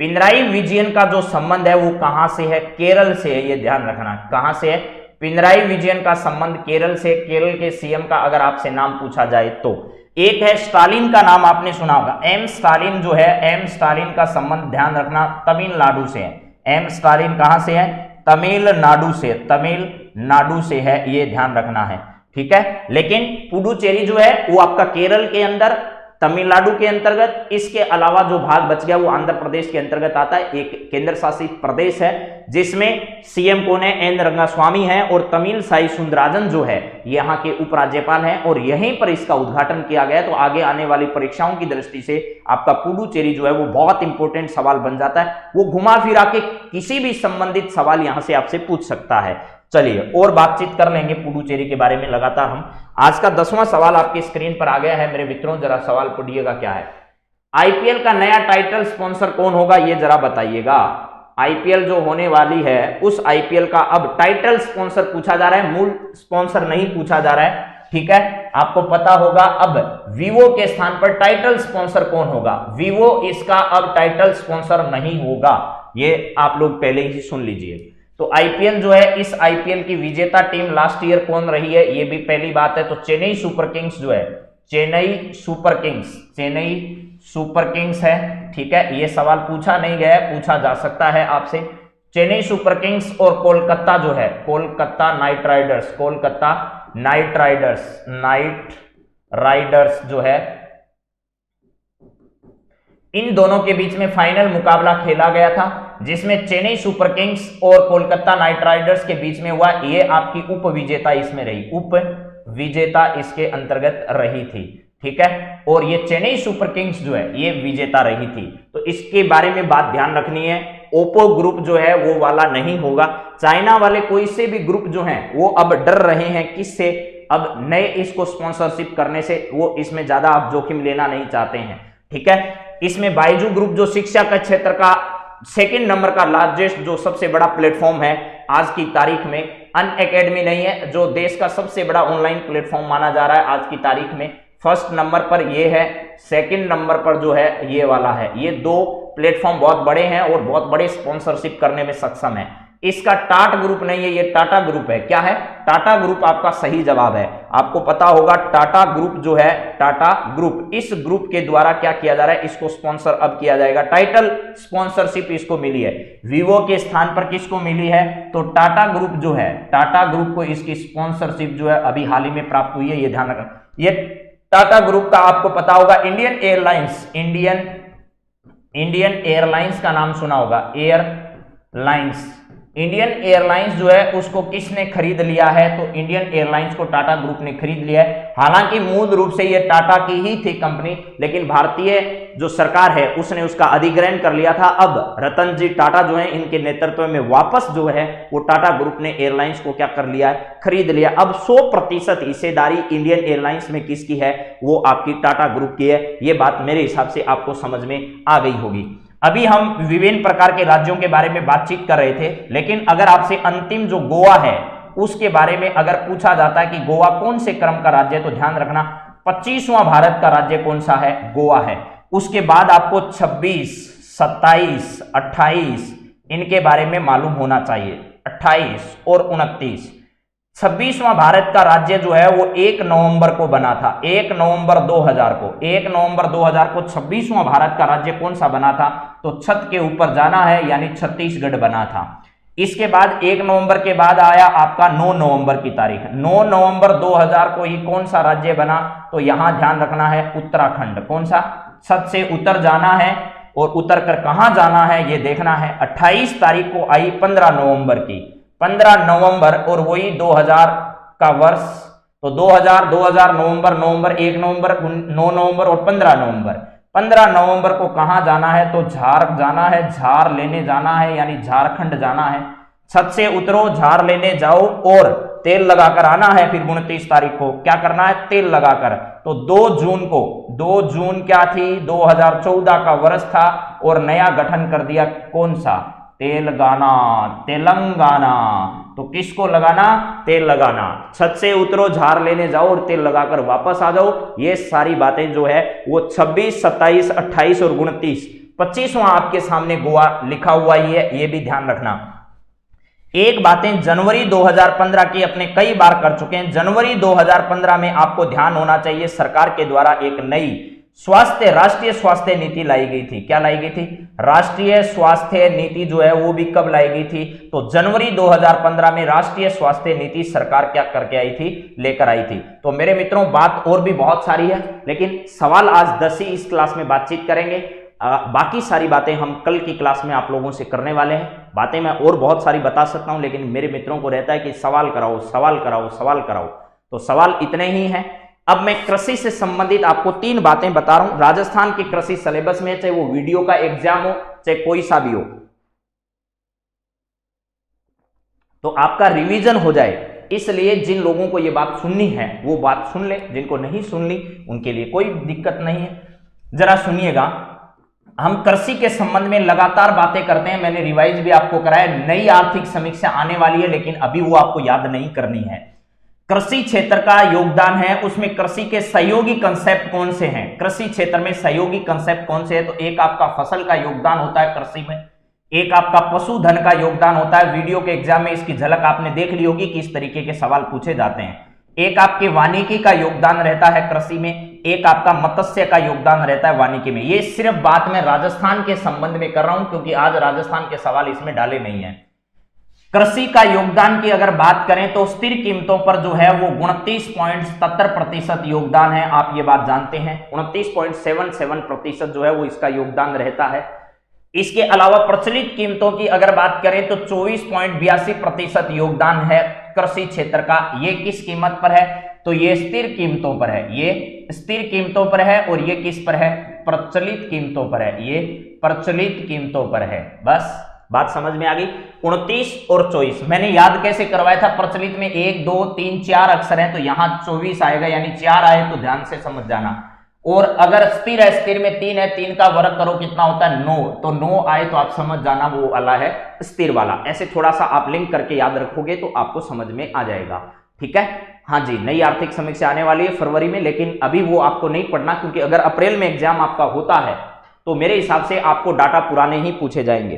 पिनराई विजयन का जो संबंध है वो कहां से है? केरल से है, ये ध्यान रखना। कहां से है? पिनराई विजयन का संबंध केरल से। केरल के सीएम का अगर आपसे नाम पूछा जाए तो एक है स्टालिन का नाम आपने सुना होगा। एम स्टालिन जो है, एम स्टालिन का संबंध ध्यान रखना तमिलनाडु से है। एम स्टालिन कहां से है? तमिलनाडु से, तमिलनाडु से है, ये ध्यान रखना है। ठीक है, लेकिन पुडुचेरी जो है वो आपका केरल के अंदर, तमिलनाडु के अंतर्गत। इसके अलावा जो भाग बच गया वो आंध्र प्रदेश के अंतर्गत आता है। एक केंद्र शासित प्रदेश है जिसमें सीएम कौन है? एन रंगास्वामी है, और तमिल साई सुंदराजन जो है यहाँ के उपराज्यपाल हैं, और यहीं पर इसका उद्घाटन किया गया। तो आगे आने वाली परीक्षाओं की दृष्टि से आपका पुडुचेरी जो है वो बहुत इंपॉर्टेंट सवाल बन जाता है। वो घुमा फिरा के किसी भी संबंधित सवाल यहां से आपसे पूछ सकता है। चलिए, और बातचीत कर लेंगे पुडुचेरी के बारे में लगातार हम। आज का 10वां सवाल आपकी स्क्रीन पर आ गया है मेरे मित्रों, जरा सवाल पढ़िएगा क्या है। आईपीएल का नया टाइटल स्पॉन्सर कौन होगा, ये जरा बताइएगा। आईपीएल जो होने वाली है उस आईपीएल का अब टाइटल स्पॉन्सर पूछा जा रहा है, मूल स्पॉन्सर नहीं पूछा जा रहा है। ठीक है, आपको पता होगा अब वीवो के स्थान पर टाइटल स्पॉन्सर कौन होगा। वीवो इसका अब टाइटल स्पॉन्सर नहीं होगा, ये आप लोग पहले ही सुन लीजिए। तो आईपीएल जो है, इस आईपीएल की विजेता टीम लास्ट ईयर कौन रही है, ये भी पहली बात है। तो चेन्नई सुपर किंग्स जो है, Chennai super Kings, Chennai super Kings है। ठीक है, ये सवाल पूछा नहीं गया है, पूछा जा सकता है आपसे। चेन्नई सुपर किंग्स और कोलकाता जो है, Kolkata night Riders, Kolkata night Riders, night Riders जो है, इन दोनों के बीच में फाइनल मुकाबला खेला गया था जिसमें चेन्नई सुपर किंग्स और कोलकाता नाइट राइडर्स के बीच में हुआ। ये आपकी उप विजेता इसमें रही, उप विजेता इसके अंतर्गत रही थी। ठीक है, और ये चेन्नई सुपर किंग्स जो है ये विजेता रही थी। तो इसके बारे में बात ध्यान रखनी है। ओप्पो ग्रुप जो है वो वाला नहीं होगा। चाइना वाले कोई से भी ग्रुप जो हैं वो अब डर रहे हैं, किससे? अब नए इसको स्पॉन्सरशिप करने से। वो इसमें ज्यादा आप जोखिम लेना नहीं चाहते हैं। ठीक है, इसमें बाइजू ग्रुप जो शिक्षा का क्षेत्र का सेकंड नंबर का लार्जेस्ट जो सबसे बड़ा प्लेटफॉर्म है आज की तारीख में, अनअकैडमी नहीं है जो देश का सबसे बड़ा ऑनलाइन प्लेटफॉर्म माना जा रहा है आज की तारीख में। फर्स्ट नंबर पर ये है, सेकंड नंबर पर जो है ये वाला है। ये दो प्लेटफॉर्म बहुत बड़े हैं और बहुत बड़े स्पॉन्सरशिप करने में सक्षम है। इसका टाटा ग्रुप नहीं है, ये टाटा ग्रुप है। क्या है? टाटा ग्रुप आपका सही जवाब है। आपको पता होगा टाटा ग्रुप जो है, टाटा ग्रुप, इस ग्रुप के द्वारा क्या किया जा रहा है, इसको स्पॉन्सर अब किया जाएगा। टाइटल स्पॉन्सरशिप इसको मिली है। वीवो के स्थान पर किसको मिली है? तो टाटा ग्रुप जो है, टाटा ग्रुप को इसकी स्पॉन्सरशिप जो है अभी हाल ही में प्राप्त हुई है, ये ध्यान रखना। ये टाटा ग्रुप का आपको पता होगा इंडियन एयरलाइंस, इंडियन एयरलाइंस का नाम सुना होगा, एयरलाइंस। इंडियन एयरलाइंस जो है उसको किसने खरीद लिया है? तो इंडियन एयरलाइंस को टाटा ग्रुप ने खरीद लिया है। हालांकि मूल रूप से ये टाटा की ही थी कंपनी, लेकिन भारतीय जो सरकार है उसने उसका अधिग्रहण कर लिया था। अब रतन जी टाटा जो है, इनके नेतृत्व में वापस जो है वो टाटा ग्रुप ने एयरलाइंस को क्या कर लिया है? खरीद लिया। अब 100% हिस्सेदारी इंडियन एयरलाइंस में किसकी है? वो आपकी टाटा ग्रुप की है। ये बात मेरे हिसाब से आपको समझ में आ गई होगी। अभी हम विभिन्न प्रकार के राज्यों के बारे में बातचीत कर रहे थे, लेकिन अगर आपसे अंतिम जो गोवा है उसके बारे में अगर पूछा जाता है कि गोवा कौन से क्रम का राज्य है, तो ध्यान रखना 25वां भारत का राज्य कौन सा है? गोवा है। उसके बाद आपको 26, 27, 28 इनके बारे में मालूम होना चाहिए। 28 और 29। 26वां भारत का राज्य जो है वो 1 नवंबर को बना था, 1 नवंबर 2000 को। 1 नवंबर 2000 को 26वां भारत का राज्य कौन सा बना था? तो छत के ऊपर जाना है, यानी छत्तीसगढ़ बना था। इसके बाद 1 नवंबर के बाद आया आपका 9 नवंबर की तारीख। 9 नवंबर 2000 को ही कौन सा राज्य बना? तो यहां ध्यान रखना है उत्तराखंड। कौन सा? छत से उतर जाना है, और उतर कर कहां जाना है ये देखना है। 28 तारीख को आई 15 नवंबर की, 15 नवंबर, और वही 2000 का वर्ष। तो 2000 नवंबर 1 नवंबर 9 नवंबर और 15 नवंबर। 15 नवंबर को कहां जाना है? तो झार जाना है, झार लेने जाना है, यानी झारखंड जाना है। छत से उतरो, झार लेने जाओ और तेल लगाकर आना है। फिर 29 तारीख को क्या करना है? तेल लगाकर। तो 2 जून को, 2 जून क्या थी? 2014 का वर्ष था, और नया गठन कर दिया कौन सा? तेलंगाना। तो किसको लगाना? तेल लगाना। छत से उतरो, झार लेने जाओ और तेल लगाकर वापस आ जाओ। ये सारी बातें जो है वो 26, 27, 28 और 29, 25वां आपके सामने गोवा लिखा हुआ ही है, ये भी ध्यान रखना। एक बातें जनवरी 2015 की अपने कई बार कर चुके हैं। जनवरी 2015 में आपको ध्यान होना चाहिए, सरकार के द्वारा एक नई राष्ट्रीय स्वास्थ्य नीति लाई गई थी। क्या लाई गई थी? राष्ट्रीय स्वास्थ्य नीति जो है वो भी कब लाई गई थी? तो जनवरी 2015 में राष्ट्रीय स्वास्थ्य नीति सरकार क्या करके आई थी? लेकर आई थी। तो मेरे मित्रों, बात और भी बहुत सारी है, लेकिन सवाल आज 10 ही इस क्लास में बातचीत करेंगे। बाकी सारी बातें हम कल की क्लास में आप लोगों से करने वाले हैं। बातें मैं और बहुत सारी बता सकता हूं, लेकिन मेरे मित्रों को रहता है कि सवाल कराओ, सवाल कराओ, सवाल कराओ। तो सवाल इतने ही हैं। अब मैं कृषि से संबंधित आपको 3 बातें बता रहा हूं। राजस्थान की कृषि सिलेबस में, चाहे वो वीडियो का एग्जाम हो, चाहे कोई सा भी हो, तो आपका रिवीजन हो जाए। इसलिए जिन लोगों को ये बात सुननी है वो बात सुन ले, जिनको नहीं सुननी उनके लिए कोई दिक्कत नहीं है। जरा सुनिएगा, हम कृषि के संबंध में लगातार बातें करते हैं। मैंने रिवाइज भी आपको कराया। नई आर्थिक समीक्षा आने वाली है, लेकिन अभी वो आपको याद नहीं करनी है। कृषि क्षेत्र का योगदान है, उसमें कृषि के सहयोगी कंसेप्ट कौन से हैं? कृषि क्षेत्र में सहयोगी कंसेप्ट कौन से हैं? तो एक आपका फसल का योगदान होता है कृषि में, एक आपका पशुधन का योगदान होता है। वीडियो के एग्जाम में इसकी झलक आपने देख ली होगी कि इस तरीके के सवाल पूछे जाते हैं। एक आपके वानिकी का योगदान रहता है कृषि में, एक आपका मत्स्य का योगदान रहता है वानिकी में। ये सिर्फ बात मैं राजस्थान के संबंध में कर रहा हूं, क्योंकि आज राजस्थान के सवाल इसमें डाले नहीं है। कृषि का योगदान की अगर बात करें तो स्थिर कीमतों पर जो है वो 29.77% योगदान है। आप ये बात जानते हैं, 29.77% जो है वो इसका योगदान रहता है। इसके अलावा प्रचलित कीमतों की अगर बात करें तो 24.82% योगदान है कृषि क्षेत्र का। ये किस कीमत पर है? तो ये स्थिर कीमतों पर है, ये स्थिर कीमतों पर है। और ये किस पर है? प्रचलित कीमतों पर है, ये प्रचलित कीमतों पर है। बस बात समझ में आ गई। 29 और 24 मैंने याद कैसे करवाया था? प्रचलित में 1, 2, 3, 4 अक्षर हैं, तो यहां 24 आएगा, यानी 4 आए तो ध्यान से समझ जाना। और अगर स्थिर है, स्थिर में 3 है, 3 का वर्ग करो कितना होता है? 9। तो 9 आए तो आप समझ जाना वो वाला है स्थिर वाला। ऐसे थोड़ा सा आप लिंक करके याद रखोगे तो आपको समझ में आ जाएगा। ठीक है? हाँ जी, नई आर्थिक समीक्षा आने वाली है फरवरी में, लेकिन अभी वो आपको नहीं पढ़ना, क्योंकि अगर अप्रैल में एग्जाम आपका होता है तो मेरे हिसाब से आपको डाटा पुराने ही पूछे जाएंगे।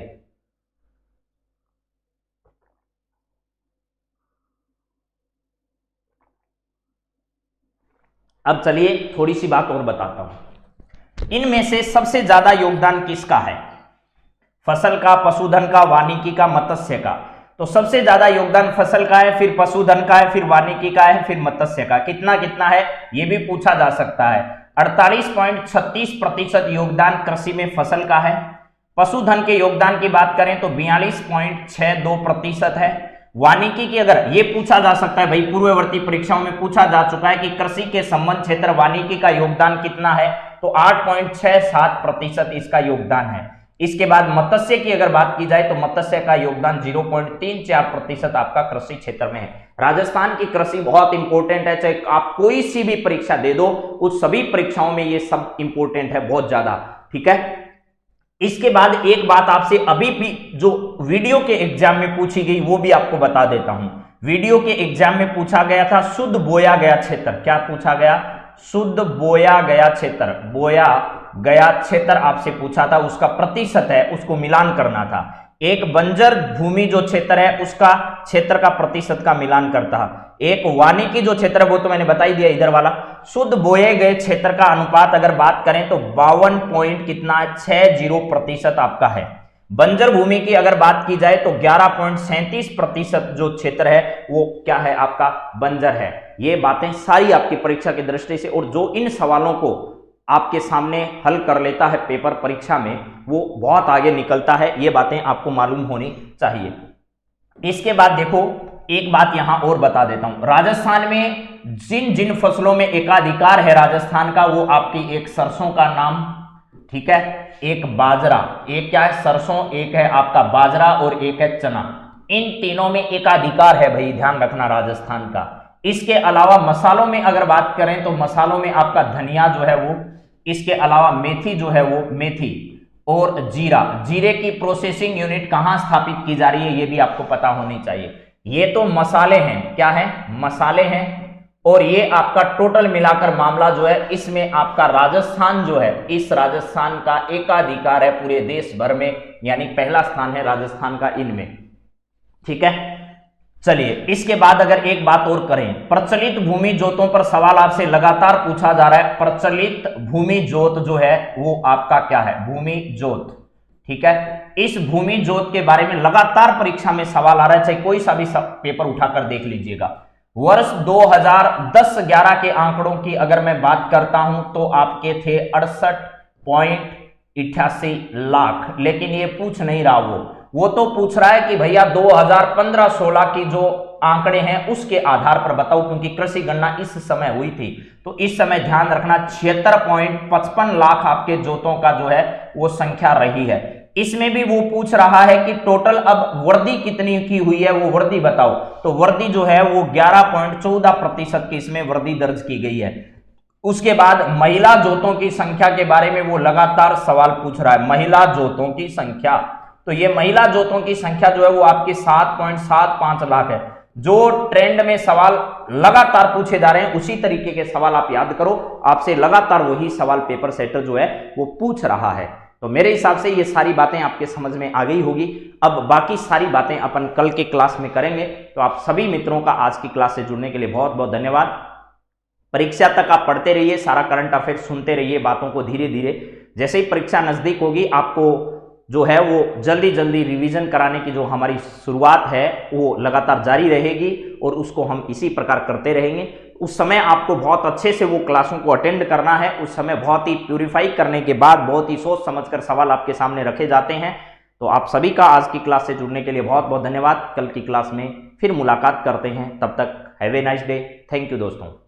अब चलिए थोड़ी सी बात और बताता हूं। इनमें से सबसे ज्यादा योगदान किसका है? फसल का, पशुधन का, वानिकी का, मत्स्य का। तो सबसे ज्यादा योगदान फसल का है, फिर पशुधन का है, फिर वानिकी का है, फिर मत्स्य का। कितना कितना है ये भी पूछा जा सकता है। 48.36% योगदान कृषि में फसल का है। पशुधन के योगदान की बात करें तो 42.62% है। वानिकी की अगर ये पूछा जा सकता है, भाई पूर्ववर्ती परीक्षाओं में पूछा जा चुका है कि कृषि के संबंध क्षेत्र वानिकी का योगदान कितना है, तो 8.67% इसका योगदान है। इसके बाद मत्स्य की अगर बात की जाए तो मत्स्य का योगदान 0.34% आपका कृषि क्षेत्र में है। राजस्थान की कृषि बहुत इंपॉर्टेंट है, चाहे आप कोई सी भी परीक्षा दे दो, उस सभी परीक्षाओं में ये सब इंपॉर्टेंट है, बहुत ज्यादा। ठीक है, इसके बाद एक बात आपसे अभी भी जो वीडियो के एग्जाम में पूछी गई वो भी आपको बता देता हूं। वीडियो के एग्जाम में पूछा गया था शुद्ध बोया गया क्षेत्र। क्या पूछा गया? शुद्ध बोया गया क्षेत्र। बोया गया क्षेत्र आपसे पूछा था, उसका प्रतिशत है उसको मिलान करना था। एक बंजर भूमि जो क्षेत्र है उसका क्षेत्र का प्रतिशत का मिलान करता है। एक वानिकी जो क्षेत्र है वो तो मैंने बता ही दिया इधर वाला। शुद्ध बोए गए क्षेत्र का अनुपात अगर बात करें तो 52.60% आपका है। बंजर भूमि की अगर बात की जाए तो 11.37% जो क्षेत्र है वो क्या है आपका? बंजर है। ये बातें सारी आपकी परीक्षा की दृष्टि से, और जो इन सवालों को आपके सामने हल कर लेता है पेपर परीक्षा में, वो बहुत आगे निकलता है। ये बातें आपको मालूम होनी चाहिए। इसके बाद देखो एक बात यहां और बता देता हूं। राजस्थान में जिन जिन फसलों में एकाधिकार है राजस्थान का, वो आपकी एक सरसों का नाम, ठीक है, एक बाजरा, एक क्या है? सरसों, एक है आपका बाजरा और एक है चना। इन तीनों में एकाधिकार है भाई, ध्यान रखना राजस्थान का। इसके अलावा मसालों में अगर बात करें तो मसालों में आपका धनिया जो है वो, इसके अलावा मेथी जो है वो, मेथी और जीरा। जीरे की प्रोसेसिंग यूनिट कहां स्थापित की जा रही है ये भी आपको पता होनी चाहिए। ये तो मसाले हैं, क्या है? मसाले हैं। और ये आपका टोटल मिलाकर मामला जो है, इसमें आपका राजस्थान जो है, इस राजस्थान का एकाधिकार है पूरे देश भर में, यानी पहला स्थान है राजस्थान का इनमें। ठीक है, चलिए इसके बाद अगर एक बात और करें, प्रचलित भूमि जोतों पर सवाल आपसे लगातार पूछा जा रहा है। प्रचलित भूमि जोत जो है वो आपका क्या है? भूमि जोत। ठीक है, इस भूमि जोत के बारे में लगातार परीक्षा में सवाल आ रहा है, चाहे कोई सा भी पेपर उठाकर देख लीजिएगा। वर्ष 2010-11 के आंकड़ों की अगर मैं बात करता हूं तो आपके थे 68.88 लाख, लेकिन ये पूछ नहीं रहा वो तो पूछ रहा है कि भैया 2015-16 की जो आंकड़े हैं उसके आधार पर बताओ, क्योंकि कृषि गणना इस समय हुई थी। तो इस समय ध्यान रखना 76.55 लाख आपके जोतों का जो है वो संख्या रही है। इसमें भी वो पूछ रहा है कि टोटल अब वर्दी कितनी की हुई है, वो वर्दी बताओ। तो वर्दी जो है वो 11.14% की इसमें वर्दी दर्ज की गई है। उसके बाद महिला जोतों की संख्या के बारे में वो लगातार सवाल पूछ रहा है। महिला जोतों की संख्या, तो ये महिला जोतों की संख्या जो है वो आपकी 7.75 लाख है। जो ट्रेंड में सवाल लगातार पूछे जा रहे हैं उसी तरीके के सवाल आप याद करो, आपसे लगातार वही सवाल पेपर सेटर जो है वो पूछ रहा है। तो मेरे हिसाब से ये सारी बातें आपके समझ में आ गई होगी। अब बाकी सारी बातें अपन कल के क्लास में करेंगे। तो आप सभी मित्रों का आज की क्लास से जुड़ने के लिए बहुत बहुत धन्यवाद। परीक्षा तक आप पढ़ते रहिए, सारा करंट अफेयर सुनते रहिए, बातों को धीरे धीरे, जैसे ही परीक्षा नजदीक होगी आपको जो है वो जल्दी जल्दी रिवीजन कराने की जो हमारी शुरुआत है वो लगातार जारी रहेगी और उसको हम इसी प्रकार करते रहेंगे। उस समय आपको बहुत अच्छे से वो क्लासों को अटेंड करना है। उस समय बहुत ही प्यूरिफाई करने के बाद बहुत ही सोच समझकर सवाल आपके सामने रखे जाते हैं। तो आप सभी का आज की क्लास से जुड़ने के लिए बहुत बहुत धन्यवाद। कल की क्लास में फिर मुलाकात करते हैं, तब तक have a nice day. Thank you दोस्तों।